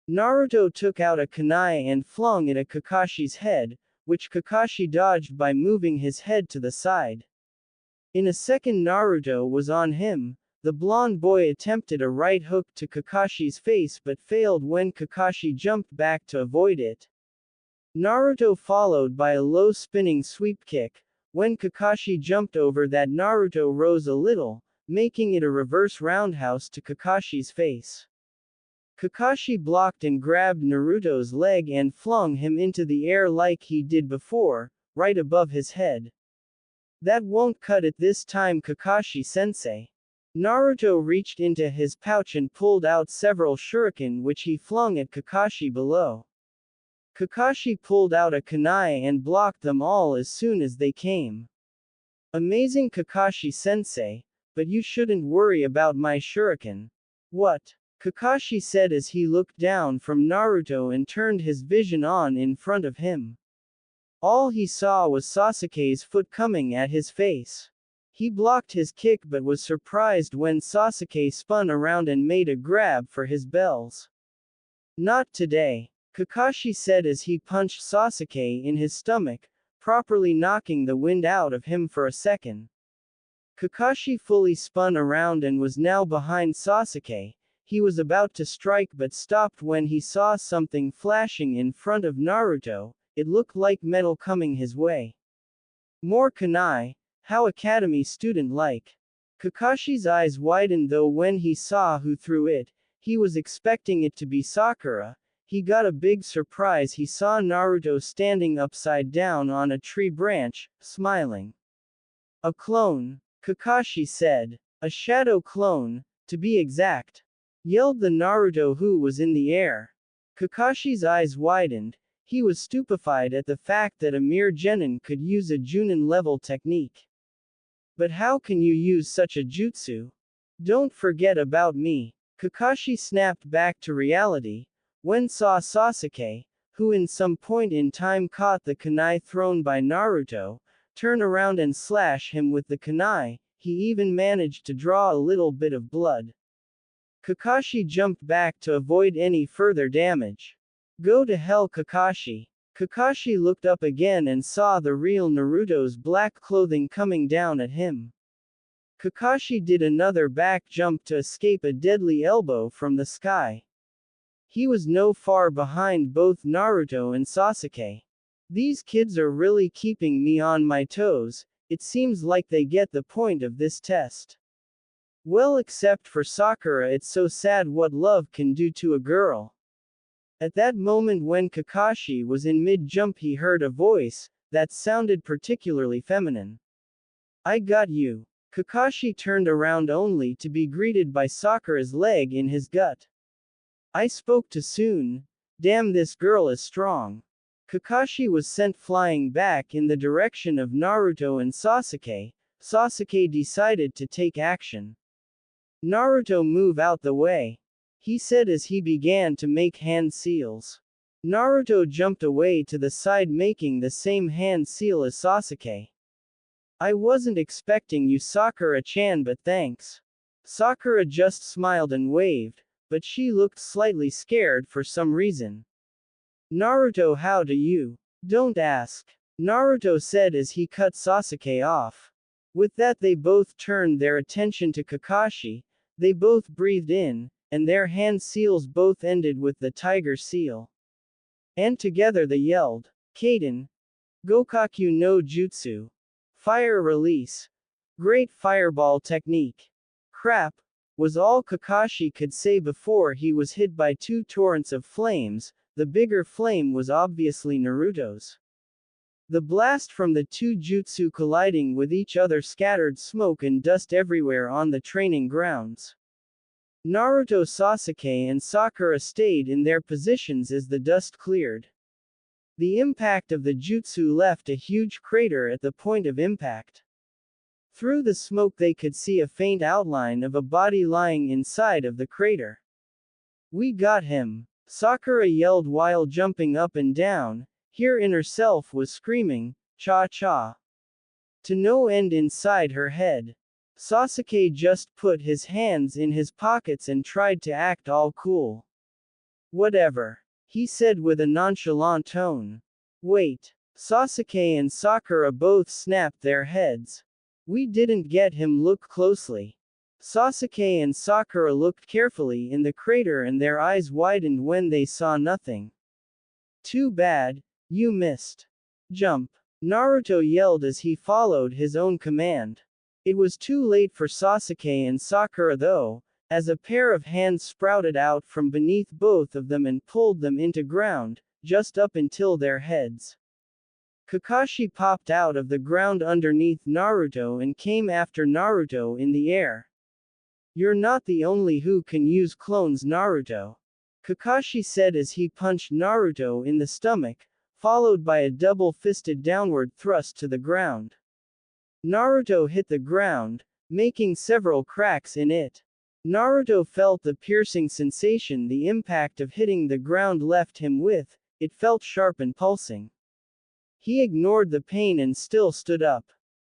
Naruto took out a kunai and flung it at Kakashi's head, which Kakashi dodged by moving his head to the side. In a second Naruto was on him. The blonde boy attempted a right hook to Kakashi's face but failed when Kakashi jumped back to avoid it. Naruto followed by a low spinning sweep kick. When Kakashi jumped over that, Naruto rose a little, making it a reverse roundhouse to Kakashi's face. Kakashi blocked and grabbed Naruto's leg and flung him into the air like he did before, right above his head. That won't cut it this time, Kakashi-sensei. Naruto reached into his pouch and pulled out several shuriken which he flung at Kakashi below. Kakashi pulled out a kunai and blocked them all as soon as they came. Amazing, Kakashi-sensei, but you shouldn't worry about my shuriken. What? Kakashi said as he looked down from Naruto and turned his vision on in front of him. All he saw was Sasuke's foot coming at his face. He blocked his kick but was surprised when Sasuke spun around and made a grab for his bells. Not today, Kakashi said as he punched Sasuke in his stomach, properly knocking the wind out of him for a second. Kakashi fully spun around and was now behind Sasuke. He was about to strike but stopped when he saw something flashing in front of Naruto. It looked like metal coming his way. More kunai, how academy student-like. Kakashi's eyes widened though when he saw who threw it. He was expecting it to be Sakura. He got a big surprise. He saw Naruto standing upside down on a tree branch, smiling. A clone, Kakashi said. A shadow clone, to be exact. Yelled the Naruto who was in the air. Kakashi's eyes widened. He was stupefied at the fact that a mere genin could use a Junin-level technique. But how can you use such a jutsu? Don't forget about me. Kakashi snapped back to reality. When saw Sasuke, who in some point in time caught the kunai thrown by Naruto, turn around and slash him with the kunai. He even managed to draw a little bit of blood. Kakashi jumped back to avoid any further damage. Go to hell, Kakashi. Kakashi looked up again and saw the real Naruto's black clothing coming down at him. Kakashi did another back jump to escape a deadly elbow from the sky. He was no far behind both Naruto and Sasuke. These kids are really keeping me on my toes. It seems like they get the point of this test. Well, except for Sakura, it's so sad what love can do to a girl. At that moment when Kakashi was in mid-jump, he heard a voice that sounded particularly feminine. I got you. Kakashi turned around only to be greeted by Sakura's leg in his gut. I spoke too soon. Damn, this girl is strong. Kakashi was sent flying back in the direction of Naruto and Sasuke. Sasuke decided to take action. Naruto, move out the way, he said as he began to make hand seals. Naruto jumped away to the side, making the same hand seal as Sasuke. I wasn't expecting you, Sakura-chan, but thanks. Sakura just smiled and waved, but she looked slightly scared for some reason. Naruto, how do you? Don't ask, Naruto said as he cut Sasuke off. With that, they both turned their attention to Kakashi. They both breathed in, and their hand seals both ended with the tiger seal. And together they yelled, Kaden, Gokaku no Jutsu. Fire release. Great fireball technique. Crap, was all Kakashi could say before he was hit by two torrents of flames. The bigger flame was obviously Naruto's. The blast from the two jutsu colliding with each other scattered smoke and dust everywhere on the training grounds. Naruto, Sasuke and Sakura stayed in their positions as the dust cleared. The impact of the jutsu left a huge crater at the point of impact. Through the smoke they could see a faint outline of a body lying inside of the crater. We got him, Sakura yelled while jumping up and down. Her inner self was screaming, cha-cha. To no end inside her head. Sasuke just put his hands in his pockets and tried to act all cool. Whatever, he said with a nonchalant tone. Wait. Sasuke and Sakura both snapped their heads. We didn't get him. Look closely. Sasuke and Sakura looked carefully in the crater and their eyes widened when they saw nothing. Too bad, you missed. Jump. Naruto yelled as he followed his own command. It was too late for Sasuke and Sakura though, as a pair of hands sprouted out from beneath both of them and pulled them into ground, just up until their heads. Kakashi popped out of the ground underneath Naruto and came after Naruto in the air. You're not the only who can use clones, Naruto. Kakashi said as he punched Naruto in the stomach, followed by a double-fisted downward thrust to the ground. Naruto hit the ground, making several cracks in it. Naruto felt the piercing sensation the impact of hitting the ground left him with. It felt sharp and pulsing. He ignored the pain and still stood up.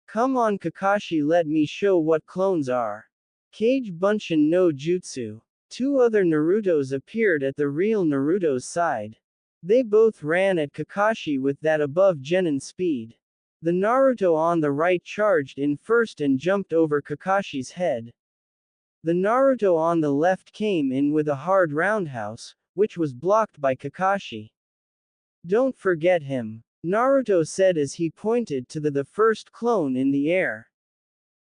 Come on Kakashi, let me show what clones are. Kage Bunshin no Jutsu. Two other Narutos appeared at the real Naruto's side. They both ran at Kakashi with that above genin speed. The Naruto on the right charged in first and jumped over Kakashi's head. The Naruto on the left came in with a hard roundhouse, which was blocked by Kakashi. Don't forget him, Naruto said as he pointed to the first clone in the air.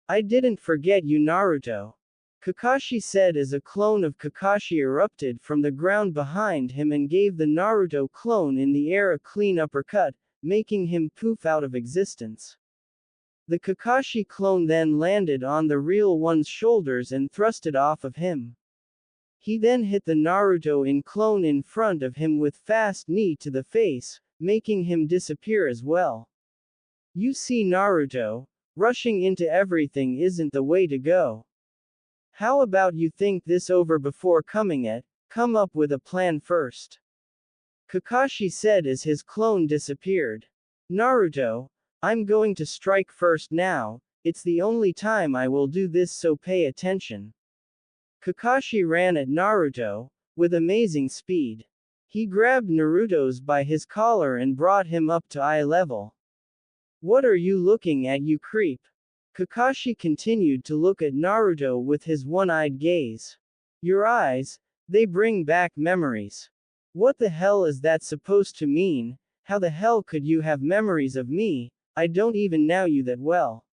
I didn't forget you, Naruto. Kakashi said as a clone of Kakashi erupted from the ground behind him and gave the Naruto clone in the air a clean uppercut, making him poof out of existence. The Kakashi clone then landed on the real one's shoulders and thrusted off of him. He then hit the Naruto in clone in front of him with fast knee to the face, making him disappear as well. You see, Naruto, rushing into everything isn't the way to go. How about you think this over before come up with a plan first? Kakashi said as his clone disappeared. Naruto, I'm going to strike first now, it's the only time I will do this, so pay attention. Kakashi ran at Naruto, with amazing speed. He grabbed Naruto's by his collar and brought him up to eye level. What are you looking at, you creep? Kakashi continued to look at Naruto with his one-eyed gaze. Your eyes, they bring back memories. What the hell is that supposed to mean? How the hell could you have memories of me? I don't even know you that well.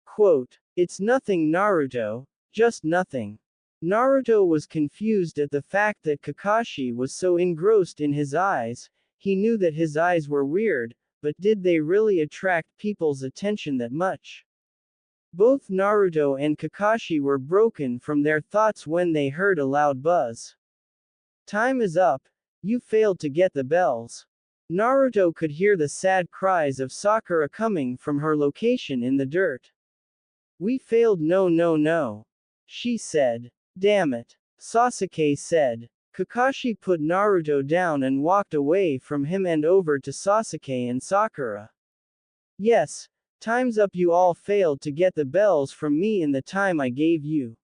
Quote, it's nothing, Naruto, just nothing. Naruto was confused at the fact that Kakashi was so engrossed in his eyes. He knew that his eyes were weird, but did they really attract people's attention that much? Both Naruto and Kakashi were broken from their thoughts when they heard a loud buzz. Time is up, you failed to get the bells. Naruto could hear the sad cries of Sakura coming from her location in the dirt. We failed, no no no. She said. Damn it. Sasuke said. Kakashi put Naruto down and walked away from him and over to Sasuke and Sakura. Yes, time's up, you all failed to get the bells from me in the time I gave you.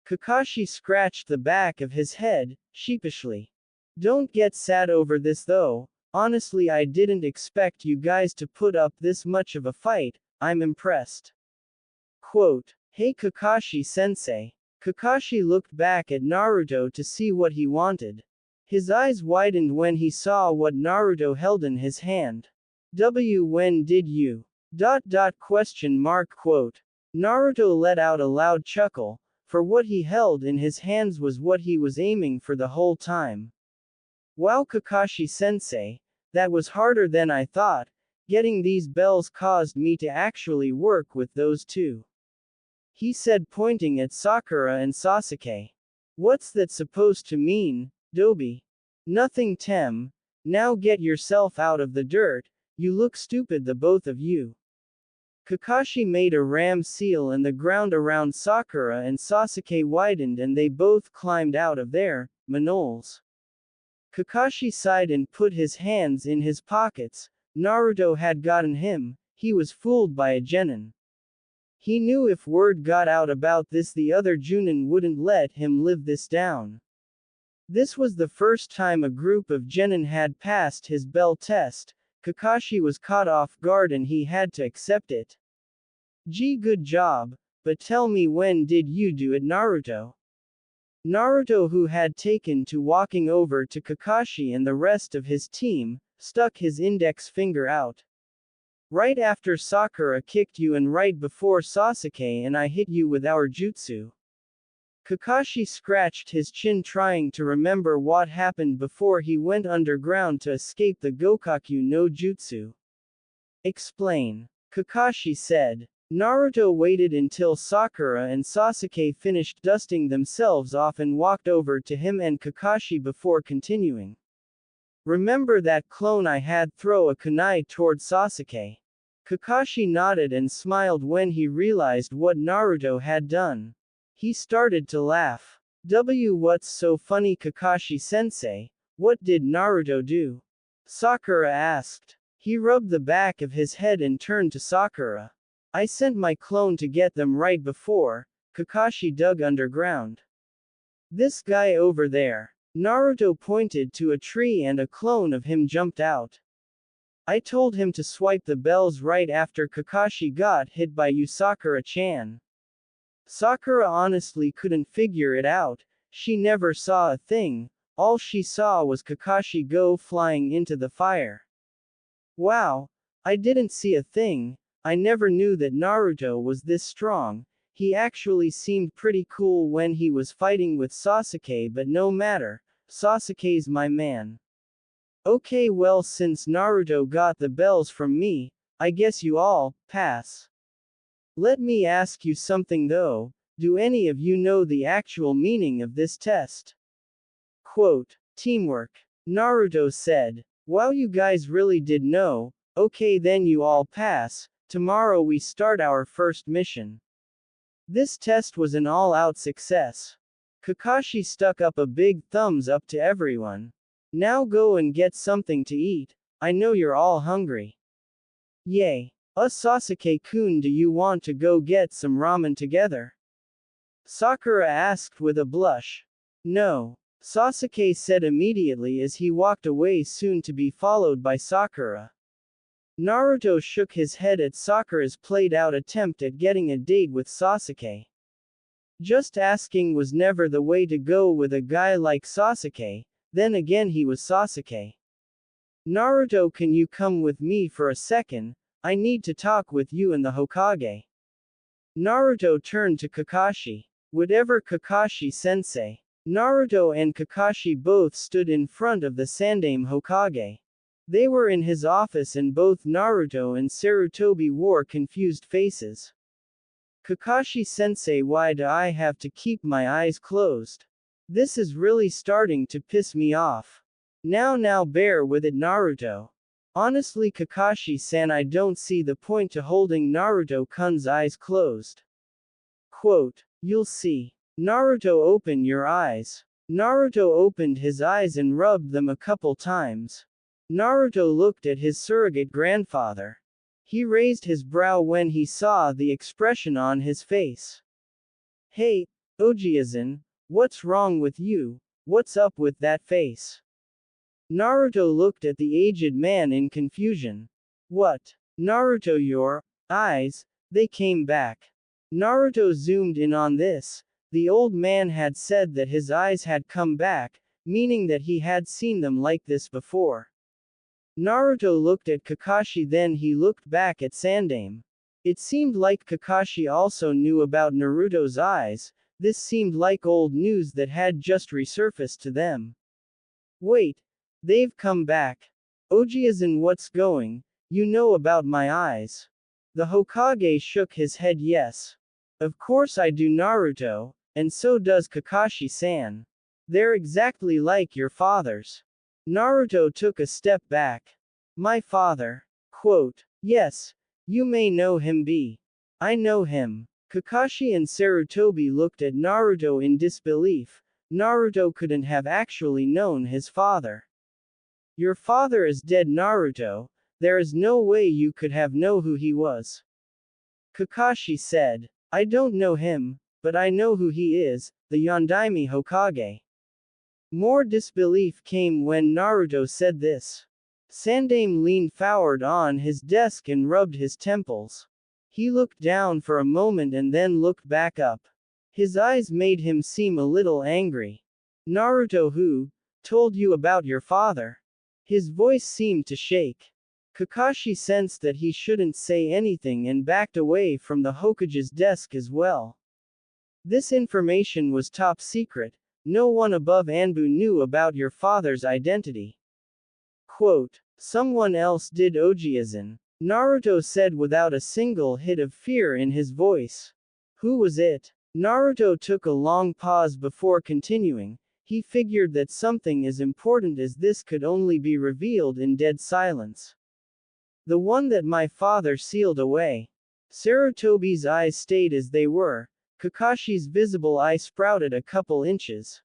Kakashi scratched the back of his head, sheepishly. Don't get sad over this though, honestly I didn't expect you guys to put up this much of a fight, I'm impressed. Quote, hey Kakashi-sensei. Kakashi looked back at Naruto to see what he wanted. His eyes widened when he saw what Naruto held in his hand. When did you? Question mark quote. Naruto let out a loud chuckle, for what he held in his hands was what he was aiming for the whole time. Wow, Kakashi-sensei, that was harder than I thought. Getting these bells caused me to actually work with those two. He said, pointing at Sakura and Sasuke. What's that supposed to mean, Dobi? Nothing, Tem. Now get yourself out of the dirt, you look stupid, the both of you. Kakashi made a ram seal and the ground around Sakura and Sasuke widened and they both climbed out of their manoles. Kakashi sighed and put his hands in his pockets. Naruto had gotten him, he was fooled by a genin. He knew if word got out about this the other Junin wouldn't let him live this down. This was the first time a group of genin had passed his bell test. Kakashi was caught off guard and he had to accept it. Gee, good job, but tell me, when did you do it, Naruto? Naruto, who had taken to walking over to Kakashi and the rest of his team, stuck his index finger out. Right after Sakura kicked you and right before Sasuke and I hit you with our jutsu. Kakashi scratched his chin, trying to remember what happened before he went underground to escape the Gokaku no Jutsu. Explain. Kakashi said. Naruto waited until Sakura and Sasuke finished dusting themselves off and walked over to him and Kakashi before continuing. Remember that clone I had throw a kunai toward Sasuke? Kakashi nodded and smiled when he realized what Naruto had done. He started to laugh. What's so funny, Kakashi-sensei? What did Naruto do? Sakura asked. He rubbed the back of his head and turned to Sakura. I sent my clone to get them right before Kakashi dug underground. This guy over there. Naruto pointed to a tree and a clone of him jumped out. I told him to swipe the bells right after Kakashi got hit by you, Sakura-chan. Sakura honestly couldn't figure it out. She never saw a thing. All she saw was Kakashi go flying into the fire. Wow. I didn't see a thing. I never knew that Naruto was this strong. He actually seemed pretty cool when he was fighting with Sasuke, but no matter. Sasuke's my man. Okay, well, since Naruto got the bells from me, I guess you all pass. Let me ask you something though. Do any of you know the actual meaning of this test? Quote, teamwork. Naruto said. Wow, you guys really did know. Okay, then you all pass. Tomorrow we start our first mission. This test was an all-out success. Kakashi stuck up a big thumbs up to everyone. Now go and get something to eat. I know you're all hungry. Yay. Sasuke-kun, do you want to go get some ramen together? Sakura asked with a blush. No. Sasuke said immediately as he walked away, soon to be followed by Sakura. Naruto shook his head at Sakura's played-out attempt at getting a date with Sasuke. Just asking was never the way to go with a guy like Sasuke. Then again, he was Sasuke. Naruto, can you come with me for a second? I need to talk with you and the Hokage. Naruto turned to Kakashi. Whatever, Kakashi-sensei. Naruto and Kakashi both stood in front of the Sandaime Hokage. They were in his office and both Naruto and Sarutobi wore confused faces. Kakashi-sensei, why do I have to keep my eyes closed? This is really starting to piss me off. Now bear with it, Naruto. Honestly, Kakashi-san, I don't see the point to holding Naruto-kun's eyes closed. Quote, you'll see. Naruto, open your eyes. Naruto opened his eyes and rubbed them a couple times. Naruto looked at his surrogate grandfather. He raised his brow when he saw the expression on his face. Hey, Ojiazan, what's wrong with you? What's up with that face? Naruto looked at the aged man in confusion. What? Naruto, your eyes, they came back. Naruto zoomed in on this. The old man had said that his eyes had come back, meaning that he had seen them like this before. Naruto looked at Kakashi, then he looked back at Sandaime. It seemed like Kakashi also knew about Naruto's eyes. This seemed like old news that had just resurfaced to them. Wait. They've come back. Ojiazan, what's going? You know about my eyes. The Hokage shook his head. Yes. Of course I do, Naruto, and so does Kakashi-san. They're exactly like your father's. Naruto took a step back. My father? Quote, yes. You may know him. I know him. Kakashi and Sarutobi looked at Naruto in disbelief. Naruto couldn't have actually known his father. Your father is dead, Naruto. There is no way you could have known who he was. Kakashi said. I don't know him, but I know who he is, the Yondaime Hokage. More disbelief came when Naruto said this. Sandaime leaned forward on his desk and rubbed his temples. He looked down for a moment and then looked back up. His eyes made him seem a little angry. Naruto, who told you about your father? His voice seemed to shake. Kakashi sensed that he shouldn't say anything and backed away from the Hokage's desk as well. This information was top secret. No one above Anbu knew about your father's identity. Quote, someone else did, Ojiazan. Naruto said without a single hit of fear in his voice. Who was it? Naruto took a long pause before continuing. He figured that something as important as this could only be revealed in dead silence. The one that my father sealed away. Sarutobi's eyes stayed as they were. Kakashi's visible eye sprouted a couple inches.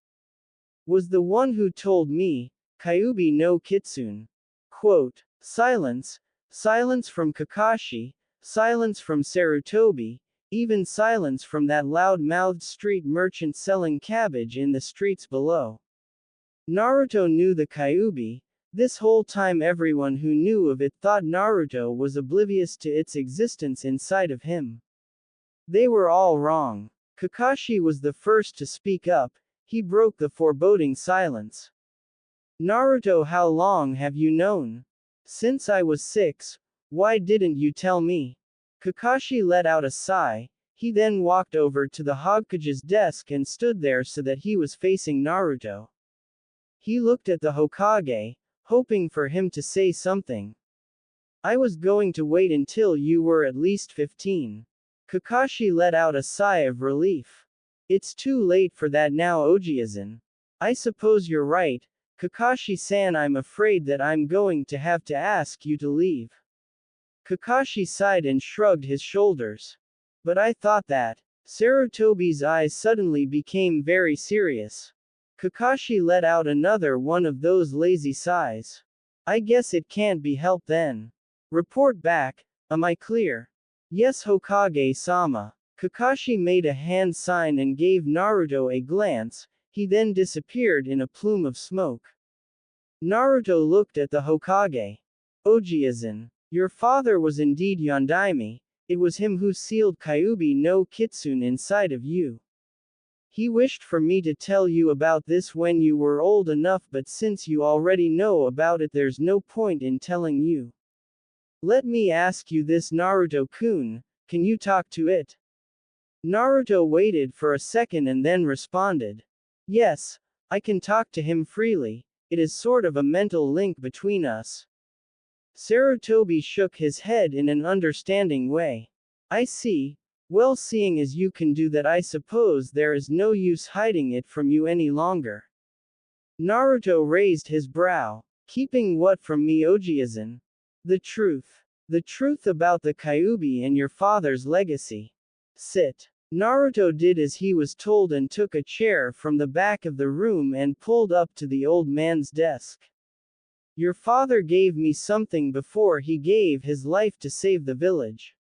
Was the one who told me, Kyuubi no Kitsune. Quote, silence. Silence from Kakashi, silence from Sarutobi, even silence from that loud-mouthed street merchant selling cabbage in the streets below. Naruto knew the Kyuubi. This whole time everyone who knew of it thought Naruto was oblivious to its existence inside of him. They were all wrong. Kakashi was the first to speak up. He broke the foreboding silence. Naruto, how long have you known? Since I was 6. Why didn't you tell me? Kakashi let out a sigh. He then walked over to the Hokage's desk and stood there so that he was facing Naruto. He looked at the Hokage, hoping for him to say something. I was going to wait until you were at least 15. Kakashi let out a sigh of relief. It's too late for that now, Ojiazan. I suppose you're right. Kakashi-san, I'm afraid that I'm going to have to ask you to leave. Kakashi sighed and shrugged his shoulders. But I thought that. Sarutobi's eyes suddenly became very serious. Kakashi let out another one of those lazy sighs. I guess it can't be helped then. Report back, am I clear? Yes, Hokage-sama. Kakashi made a hand sign and gave Naruto a glance. He then disappeared in a plume of smoke. Naruto looked at the Hokage. Ojiazan, your father was indeed Yondaime. It was him who sealed Kyuubi no Kitsune inside of you. He wished for me to tell you about this when you were old enough, but since you already know about it, there's no point in telling you. Let me ask you this, Naruto-kun, can you talk to it? Naruto waited for a second and then responded. Yes, I can talk to him freely. It is sort of a mental link between us. Sarutobi shook his head in an understanding way. I see. Well, seeing as you can do that, I suppose there is no use hiding it from you any longer. Naruto raised his brow. Keeping what from me, Ojiazan? The truth. The truth about the Kyuubi and your father's legacy. Sit. Naruto did as he was told and took a chair from the back of the room and pulled up to the old man's desk. Your father gave me something before he gave his life to save the village.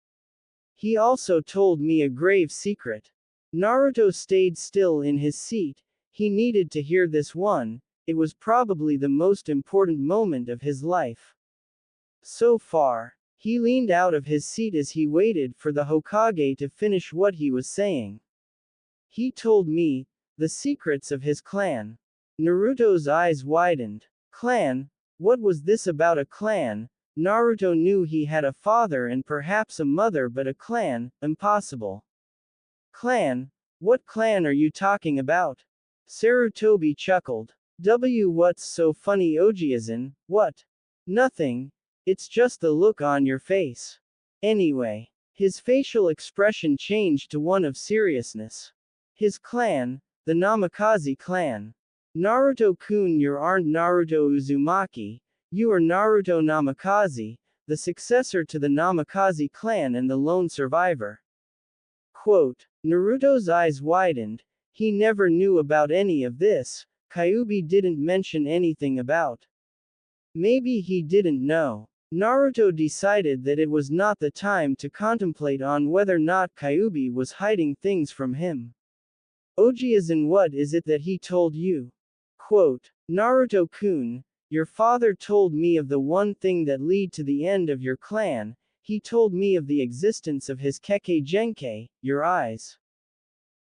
He also told me a grave secret. Naruto stayed still in his seat. He needed to hear this one. It was probably the most important moment of his life. So far. He leaned out of his seat as he waited for the Hokage to finish what he was saying. He told me the secrets of his clan. Naruto's eyes widened. Clan? What was this about a clan? Naruto knew he had a father and perhaps a mother, but a clan? Impossible. Clan? What clan are you talking about? Sarutobi chuckled. What's so funny, Ojiazan? What? Nothing. It's just the look on your face. Anyway. His facial expression changed to one of seriousness. His clan, the Namikaze clan. Naruto-kun, you aren't Naruto Uzumaki, you are Naruto Namikaze, the successor to the Namikaze clan and the lone survivor. Quote, Naruto's eyes widened. He never knew about any of this. Kyuubi didn't mention anything about. Maybe he didn't know. Naruto decided that it was not the time to contemplate on whether or not Kyuubi was hiding things from him. Ojiazan, what is it that he told you? Quote, Naruto-kun, your father told me of the one thing that lead to the end of your clan. He told me of the existence of his Keke Genkai, your eyes.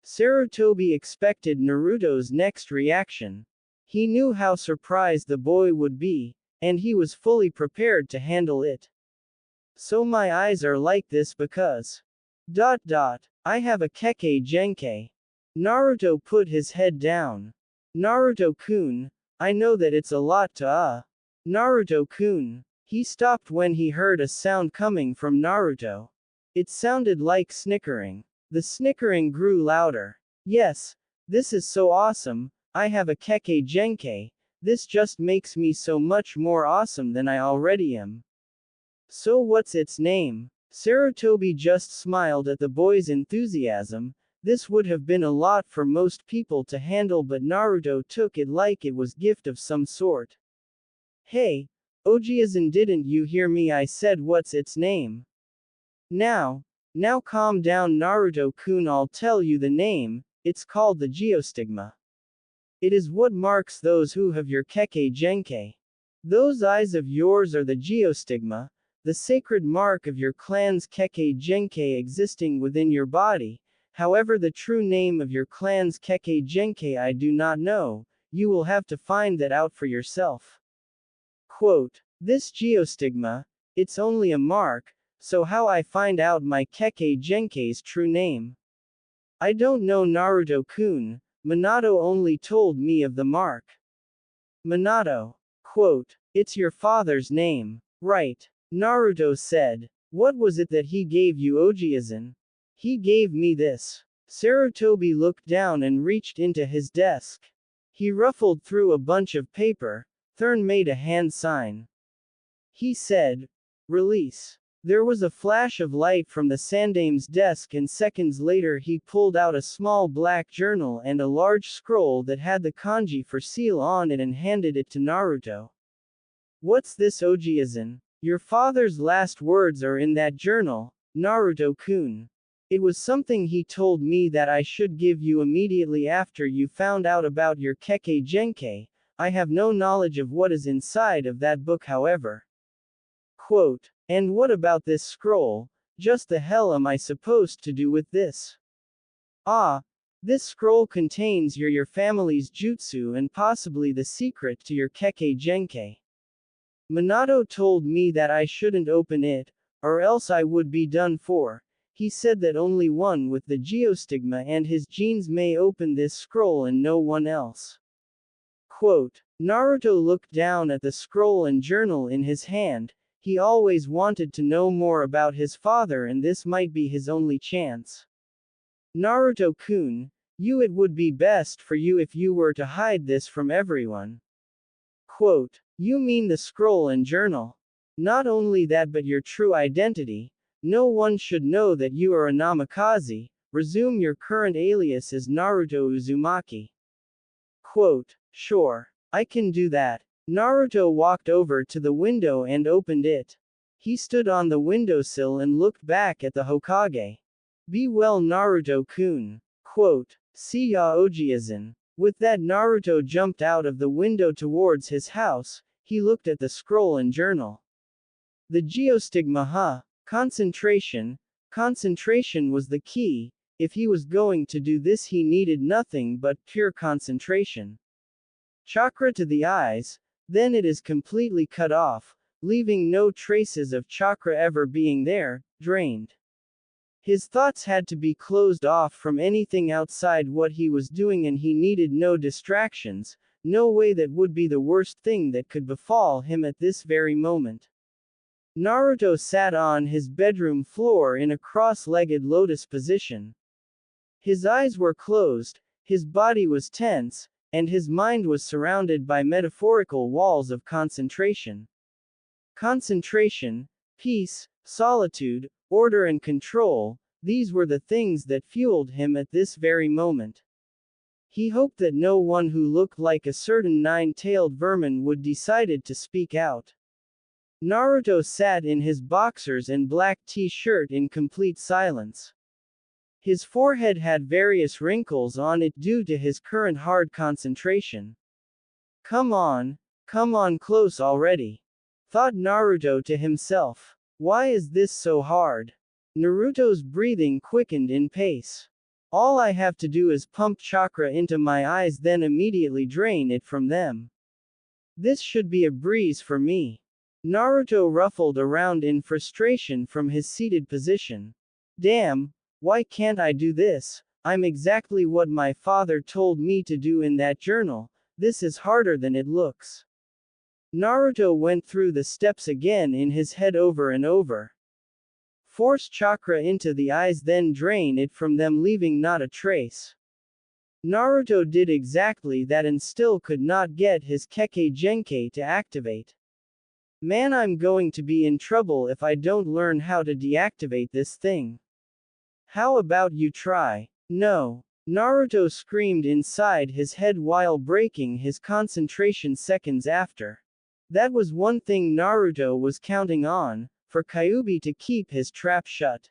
Sarutobi expected Naruto's next reaction. He knew how surprised the boy would be, and he was fully prepared to handle it. So my eyes are like this because. I have a Keke Genkai. Naruto put his head down. Naruto-kun, I know that it's a lot to Naruto-kun. He stopped when he heard a sound coming from Naruto. It sounded like snickering. The snickering grew louder. Yes, this is so awesome, I have a Keke Genkai, this just makes me so much more awesome than I already am. So what's its name? Sarutobi just smiled at the boy's enthusiasm. This would have been a lot for most people to handle, but Naruto took it like it was gift of some sort. Hey, Ojiazan, didn't you hear me? I said what's its name? Now calm down Naruto-kun, I'll tell you the name, it's called the Geostigma. It is what marks those who have your Keke Genkai. Those eyes of yours are the Geostigma, the sacred mark of your clan's Keke Genkai existing within your body. However, the true name of your clan's Keke Genkai I do not know, you will have to find that out for yourself. Quote, this Geostigma, it's only a mark, so how I find out my Keke Genkai's true name? I don't know Naruto-kun, Minato only told me of the mark. Minato. Quote, it's your father's name, right? Naruto said. What was it that he gave you, Ojiazan? He gave me this. Sarutobi looked down and reached into his desk. He ruffled through a bunch of paper. Thurn made a hand sign. He said, release. There was a flash of light from the Sandame's desk, and seconds later he pulled out a small black journal and a large scroll that had the kanji for seal on it and handed it to Naruto. What's this, Ojiazan? Your father's last words are in that journal, Naruto-kun. It was something he told me that I should give you immediately after you found out about your Keke Genkai. I have no knowledge of what is inside of that book, however. Quote, and what about this scroll? Just the hell am I supposed to do with this? This scroll contains your family's jutsu and possibly the secret to your Keke Genkai. Minato told me that I shouldn't open it, or else I would be done for. He said that only one with the Geostigma and his genes may open this scroll and no one else. Quote, Naruto looked down at the scroll and journal in his hand. He always wanted to know more about his father, and this might be his only chance. Naruto-kun, it would be best for you if you were to hide this from everyone. Quote, you mean the scroll and journal? Not only that, but your true identity. No one should know that you are a Namikaze. Resume your current alias as Naruto Uzumaki. Quote, sure, I can do that. Naruto walked over to the window and opened it. He stood on the windowsill and looked back at the Hokage. Be well, Naruto-kun. Quote, see ya, Ojiazan. With that, Naruto jumped out of the window towards his house. He looked at the scroll and journal. The Geostigma, concentration. Concentration was the key. If he was going to do this, he needed nothing but pure concentration. Chakra to the eyes. Then it is completely cut off, leaving no traces of chakra ever being there, drained. His thoughts had to be closed off from anything outside what he was doing, and he needed no distractions, no way that would be the worst thing that could befall him at this very moment. Naruto sat on his bedroom floor in a cross-legged lotus position. His eyes were closed, his body was tense, and his mind was surrounded by metaphorical walls of concentration. Concentration, peace, solitude, order and control, these were the things that fueled him at this very moment. He hoped that no one who looked like a certain nine-tailed vermin would decide to speak out. Naruto sat in his boxers and black t-shirt in complete silence. His forehead had various wrinkles on it due to his current hard concentration. Come on close already, thought Naruto to himself. Why is this so hard? Naruto's breathing quickened in pace. All I have to do is pump chakra into my eyes, then immediately drain it from them. This should be a breeze for me. Naruto ruffled around in frustration from his seated position. Damn, why can't I do this? I'm exactly what my father told me to do in that journal. This is harder than it looks. Naruto went through the steps again in his head over and over. Force chakra into the eyes, then drain it from them, leaving not a trace. Naruto did exactly that and still could not get his Kekkei Genkai to activate. Man, I'm going to be in trouble if I don't learn how to deactivate this thing. How about you try? No. Naruto screamed inside his head while breaking his concentration seconds after. That was one thing Naruto was counting on, for Kyuubi to keep his trap shut.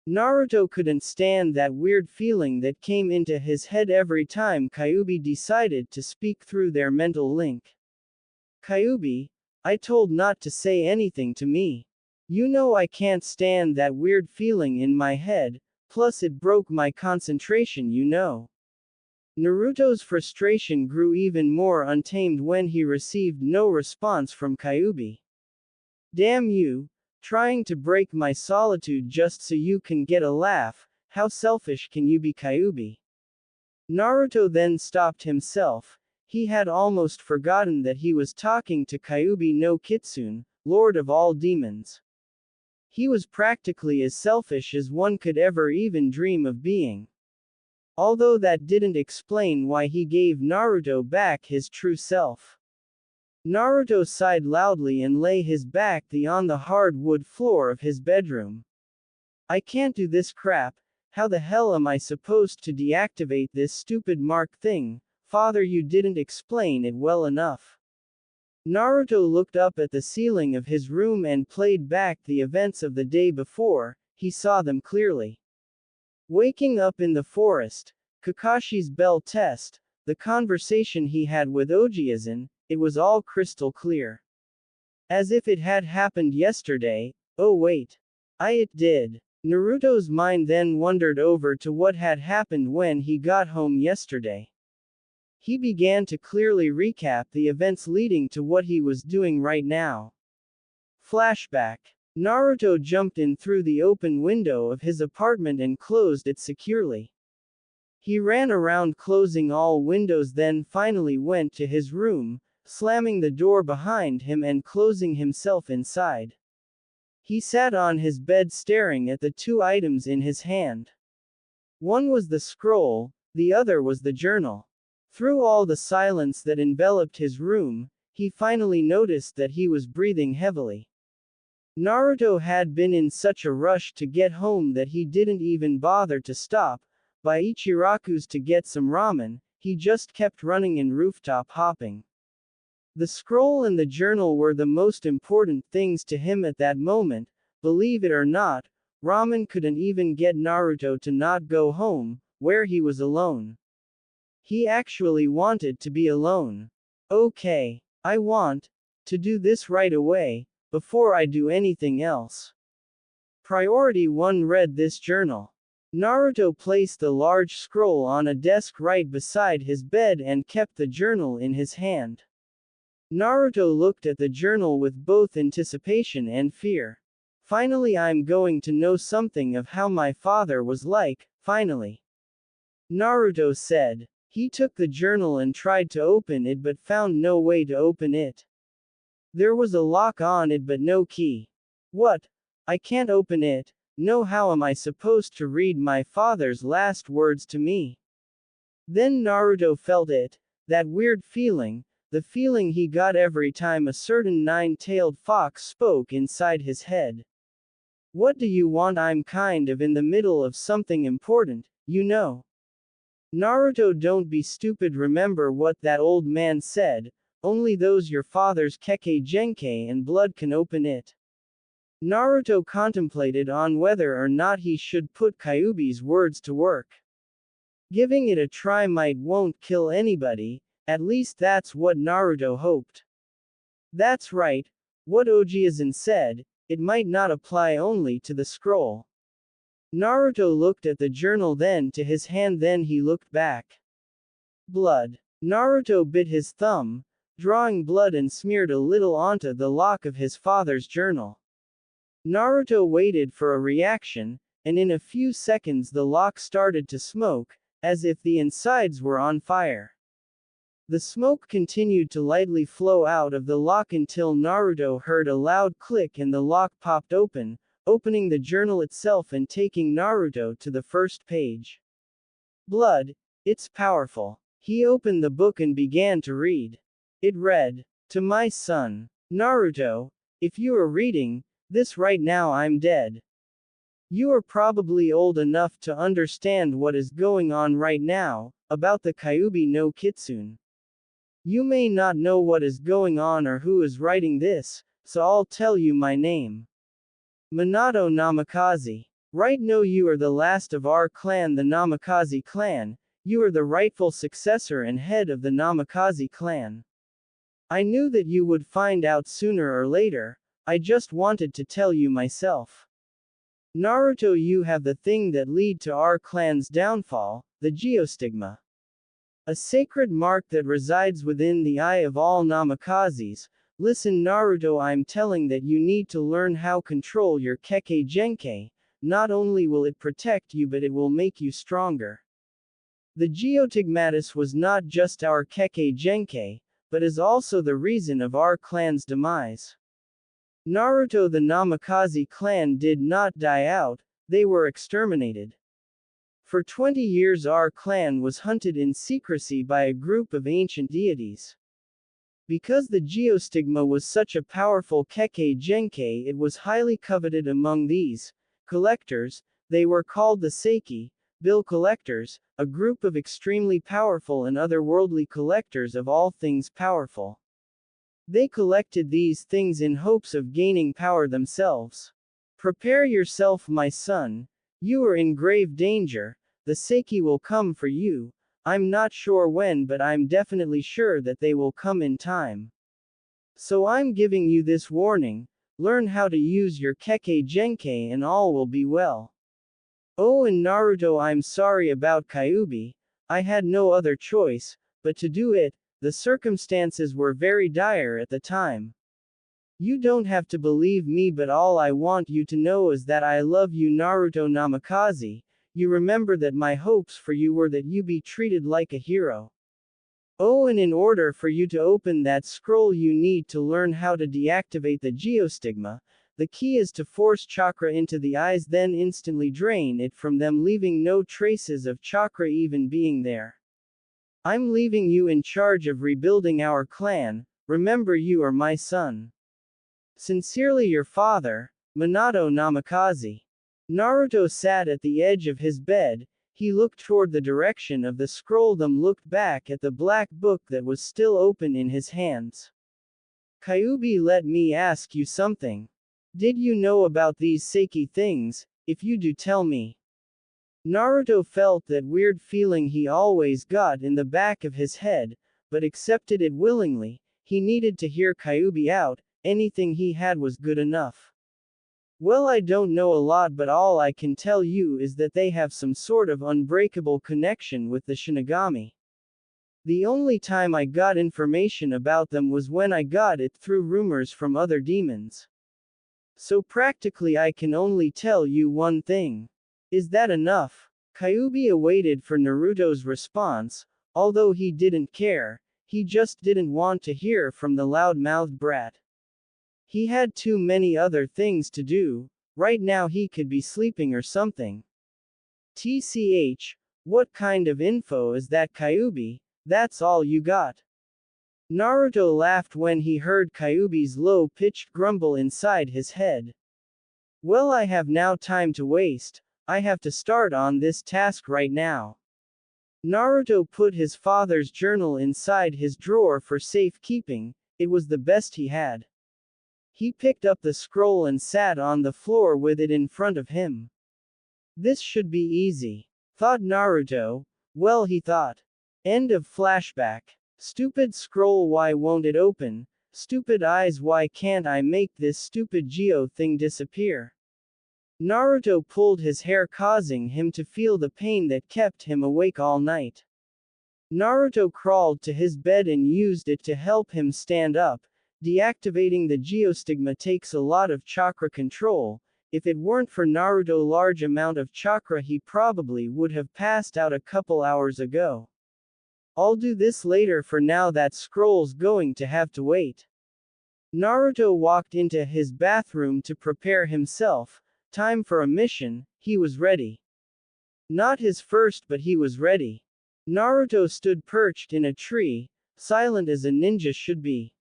Naruto couldn't stand that weird feeling that came into his head every time Kyuubi decided to speak through their mental link. Kyuubi, I told not to say anything to me. You know I can't stand that weird feeling in my head, plus it broke my concentration, you know. Naruto's frustration grew even more untamed when he received no response from Kyuubi. Damn you, trying to break my solitude just so you can get a laugh, how selfish can you be, Kyuubi? Naruto then stopped himself. He had almost forgotten that he was talking to Kyuubi no Kitsune, Lord of all demons. He was practically as selfish as one could ever even dream of being. Although that didn't explain why he gave Naruto back his true self. Naruto sighed loudly and lay his back on the hard wood floor of his bedroom. I can't do this crap. How the hell am I supposed to deactivate this stupid mark thing? Father, you didn't explain it well enough. Naruto looked up at the ceiling of his room and played back the events of the day before. He saw them clearly. Waking up in the forest, Kakashi's bell test, the conversation he had with Ojiazan, it was all crystal clear. As if it had happened yesterday. Oh wait. It did. Naruto's mind then wandered over to what had happened when he got home yesterday. He began to clearly recap the events leading to what he was doing right now. Flashback. Naruto jumped in through the open window of his apartment and closed it securely. He ran around closing all windows, then finally went to his room, slamming the door behind him and closing himself inside. He sat on his bed staring at the two items in his hand. One was the scroll, the other was the journal. Through all the silence that enveloped his room, he finally noticed that he was breathing heavily. Naruto had been in such a rush to get home that he didn't even bother to stop by Ichiraku's to get some ramen. He just kept running and rooftop hopping. The scroll and the journal were the most important things to him at that moment. Believe it or not, ramen couldn't even get Naruto to not go home, where he was alone. He actually wanted to be alone. Okay, I want to do this right away, before I do anything else. Priority 1. Read this journal. Naruto placed the large scroll on a desk right beside his bed and kept the journal in his hand. Naruto looked at the journal with both anticipation and fear. Finally, I'm going to know something of how my father was like, finally. Naruto said. He took the journal and tried to open it but found no way to open it. There was a lock on it but no key. What? I can't open it. No, how am I supposed to read my father's last words to me? Then Naruto felt it, that weird feeling, the feeling he got every time a certain nine-tailed fox spoke inside his head. What do you want? I'm kind of in the middle of something important, you know. Naruto, don't be stupid. Remember what that old man said, only those your father's Kekkei Genkai and blood can open it. Naruto contemplated on whether or not he should put Kyuubi's words to work. Giving it a try won't kill anybody, at least that's what Naruto hoped. That's right, what Ojiazan said, it might not apply only to the scroll. Naruto looked at the journal, then to his hand, then he looked back. Blood. Naruto bit his thumb, drawing blood, and smeared a little onto the lock of his father's journal. Naruto waited for a reaction, and in a few seconds the lock started to smoke, as if the insides were on fire. The smoke continued to lightly flow out of the lock until Naruto heard a loud click and the lock popped open, opening the journal itself and taking Naruto to the first page. Blood. It's powerful. He opened the book and began to read. It read, "To my son, Naruto, if you are reading this right now, I'm dead. You are probably old enough to understand what is going on right now, about the Kyuubi no Kitsune. You may not know what is going on or who is writing this, so I'll tell you my name. Minato Namikaze. Right now you are the last of our clan, the Namikaze clan. You are the rightful successor and head of the Namikaze clan. I knew that you would find out sooner or later, I just wanted to tell you myself. Naruto, you have the thing that lead to our clan's downfall, the geostigma. A sacred mark that resides within the eye of all Namakazes. Listen Naruto, I'm telling that you need to learn how control your Kekkei Genkai. Not only will it protect you but it will make you stronger. The Geotigmatus was not just our Kekkei Genkai, but is also the reason of our clan's demise. Naruto, the Namikaze clan did not die out, they were exterminated. For 20 years our clan was hunted in secrecy by a group of ancient deities. Because the geostigma was such a powerful Kekkei Genkai, it was highly coveted among these collectors. They were called the Seiki, bill collectors, a group of extremely powerful and otherworldly collectors of all things powerful. They collected these things in hopes of gaining power themselves. Prepare yourself, my son. You are in grave danger. The Seiki will come for you. I'm not sure when, but I'm definitely sure that they will come in time. So I'm giving you this warning. Learn how to use your Kekkei Genkai and all will be well. Oh, and Naruto, I'm sorry about Kyuubi. I had no other choice, but to do it. The circumstances were very dire at the time. You don't have to believe me, but all I want you to know is that I love you, Naruto Namikaze. You remember that my hopes for you were that you be treated like a hero. Oh, and in order for you to open that scroll, you need to learn how to deactivate the geostigma. The key is to force chakra into the eyes, then instantly drain it from them, leaving no traces of chakra even being there. I'm leaving you in charge of rebuilding our clan. Remember, you are my son. Sincerely, your father, Minato Namikaze. Naruto sat at the edge of his bed. He looked toward the direction of the scroll, then looked back at the black book that was still open in his hands. Kyuubi, let me ask you something. Did you know about these Seiki things? If you do, tell me. Naruto felt that weird feeling he always got in the back of his head, but accepted it willingly. He needed to hear Kyuubi out. Anything he had was good enough. Well, I don't know a lot, but all I can tell you is that they have some sort of unbreakable connection with the Shinigami. The only time I got information about them was when I got it through rumors from other demons. So practically I can only tell you one thing. Is that enough? Kyuubi awaited for Naruto's response. Although he didn't care, he just didn't want to hear from the loud-mouthed brat. He had too many other things to do. Right now he could be sleeping or something. TCH, what kind of info is that, Kyuubi? That's all you got? Naruto laughed when he heard Kyuubi's low-pitched grumble inside his head. Well, I have now time to waste. I have to start on this task right now. Naruto put his father's journal inside his drawer for safekeeping. It was the best he had. He picked up the scroll and sat on the floor with it in front of him. This should be easy, thought Naruto. Well, he thought. End of flashback. Stupid scroll, why won't it open? Stupid eyes, why can't I make this stupid Geo thing disappear? Naruto pulled his hair, causing him to feel the pain that kept him awake all night. Naruto crawled to his bed and used it to help him stand up. Deactivating the geostigma takes a lot of chakra control. If it weren't for Naruto's large amount of chakra, he probably would have passed out a couple hours ago. I'll do this later, for now that scroll's going to have to wait. Naruto walked into his bathroom to prepare himself. Time for a mission, he was ready. Not his first, but he was ready. Naruto stood perched in a tree, silent as a ninja should be.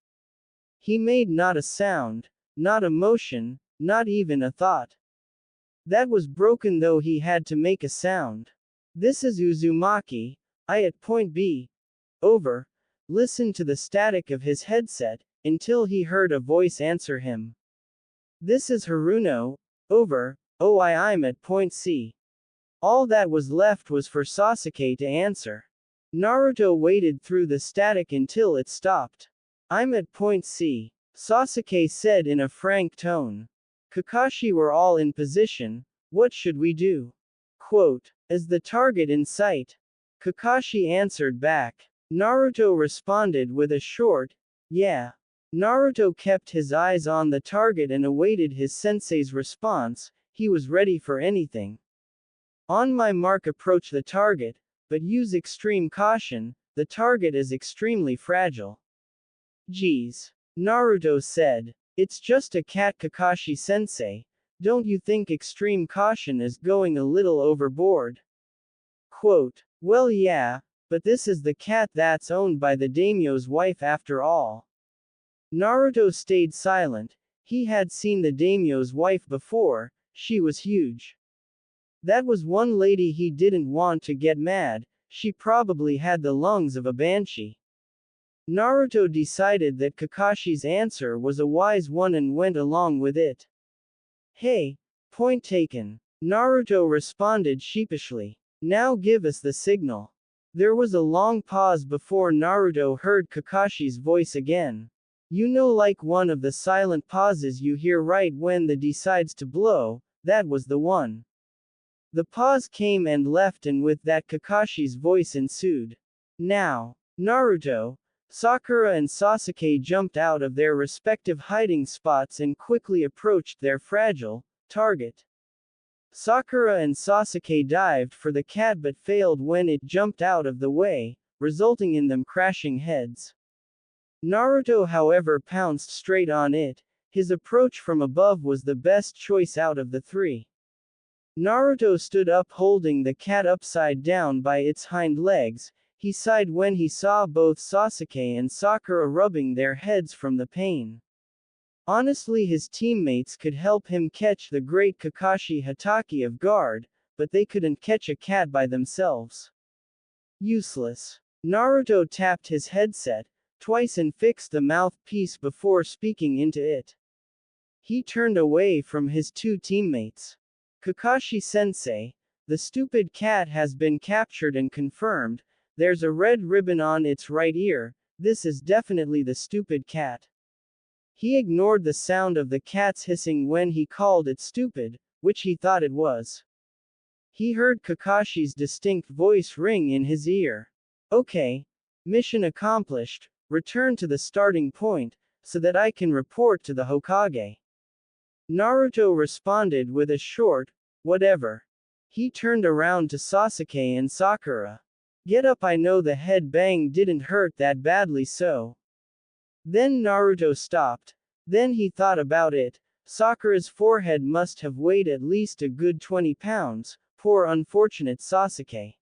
He made not a sound, not a motion, not even a thought. That was broken, though he had to make a sound. This is Uzumaki, I at point B. Over. Listened to the static of his headset, until he heard a voice answer him. This is Haruno. Over. Oh, I'm at point C. All that was left was for Sasuke to answer. Naruto waited through the static until it stopped. I'm at point C, Sasuke said in a frank tone. Kakashi, we're all in position, what should we do? Quote, as the target in sight. Kakashi answered back. Naruto responded with a short, yeah. Naruto kept his eyes on the target and awaited his sensei's response. He was ready for anything. On my mark, approach the target, but use extreme caution, the target is extremely fragile. Geez. Naruto said. It's just a cat, Kakashi-sensei. Don't you think extreme caution is going a little overboard? Quote, well, yeah, but this is the cat that's owned by the daimyo's wife after all. Naruto stayed silent. He had seen the daimyo's wife before. She was huge. That was one lady he didn't want to get mad. She probably had the lungs of a banshee. Naruto decided that Kakashi's answer was a wise one and went along with it. Hey, point taken. Naruto responded sheepishly. Now give us the signal. There was a long pause before Naruto heard Kakashi's voice again. You know, like one of the silent pauses you hear right when the decides to blow, that was the one. The pause came and left, and with that Kakashi's voice ensued. Now, Naruto, Sakura and Sasuke jumped out of their respective hiding spots and quickly approached their fragile target. Sakura and Sasuke dived for the cat but failed when it jumped out of the way, resulting in them crashing heads. Naruto, however, pounced straight on it. His approach from above was the best choice out of the three. Naruto stood up holding the cat upside down by its hind legs. He sighed when he saw both Sasuke and Sakura rubbing their heads from the pain. Honestly, his teammates could help him catch the great Kakashi Hatake off guard, but they couldn't catch a cat by themselves. Useless. Naruto tapped his headset twice and fixed the mouthpiece before speaking into it. He turned away from his two teammates. Kakashi-sensei, the stupid cat has been captured and confirmed. There's a red ribbon on its right ear. This is definitely the stupid cat. He ignored the sound of the cat's hissing when he called it stupid, which he thought it was. He heard Kakashi's distinct voice ring in his ear. Okay. Mission accomplished. Return to the starting point, so that I can report to the Hokage. Naruto responded with a short, whatever. He turned around to Sasuke and Sakura. Get up, I know the head bang didn't hurt that badly so. Then Naruto stopped. Then he thought about it. Sakura's forehead must have weighed at least a good 20 pounds, poor unfortunate Sasuke.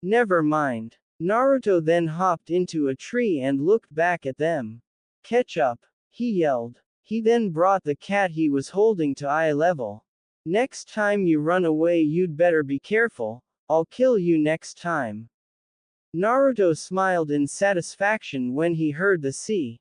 Never mind. Naruto then hopped into a tree and looked back at them. Catch up, he yelled. He then brought the cat he was holding to eye level. Next time you run away, you'd better be careful. I'll kill you next time. Naruto smiled in satisfaction when he heard the "see"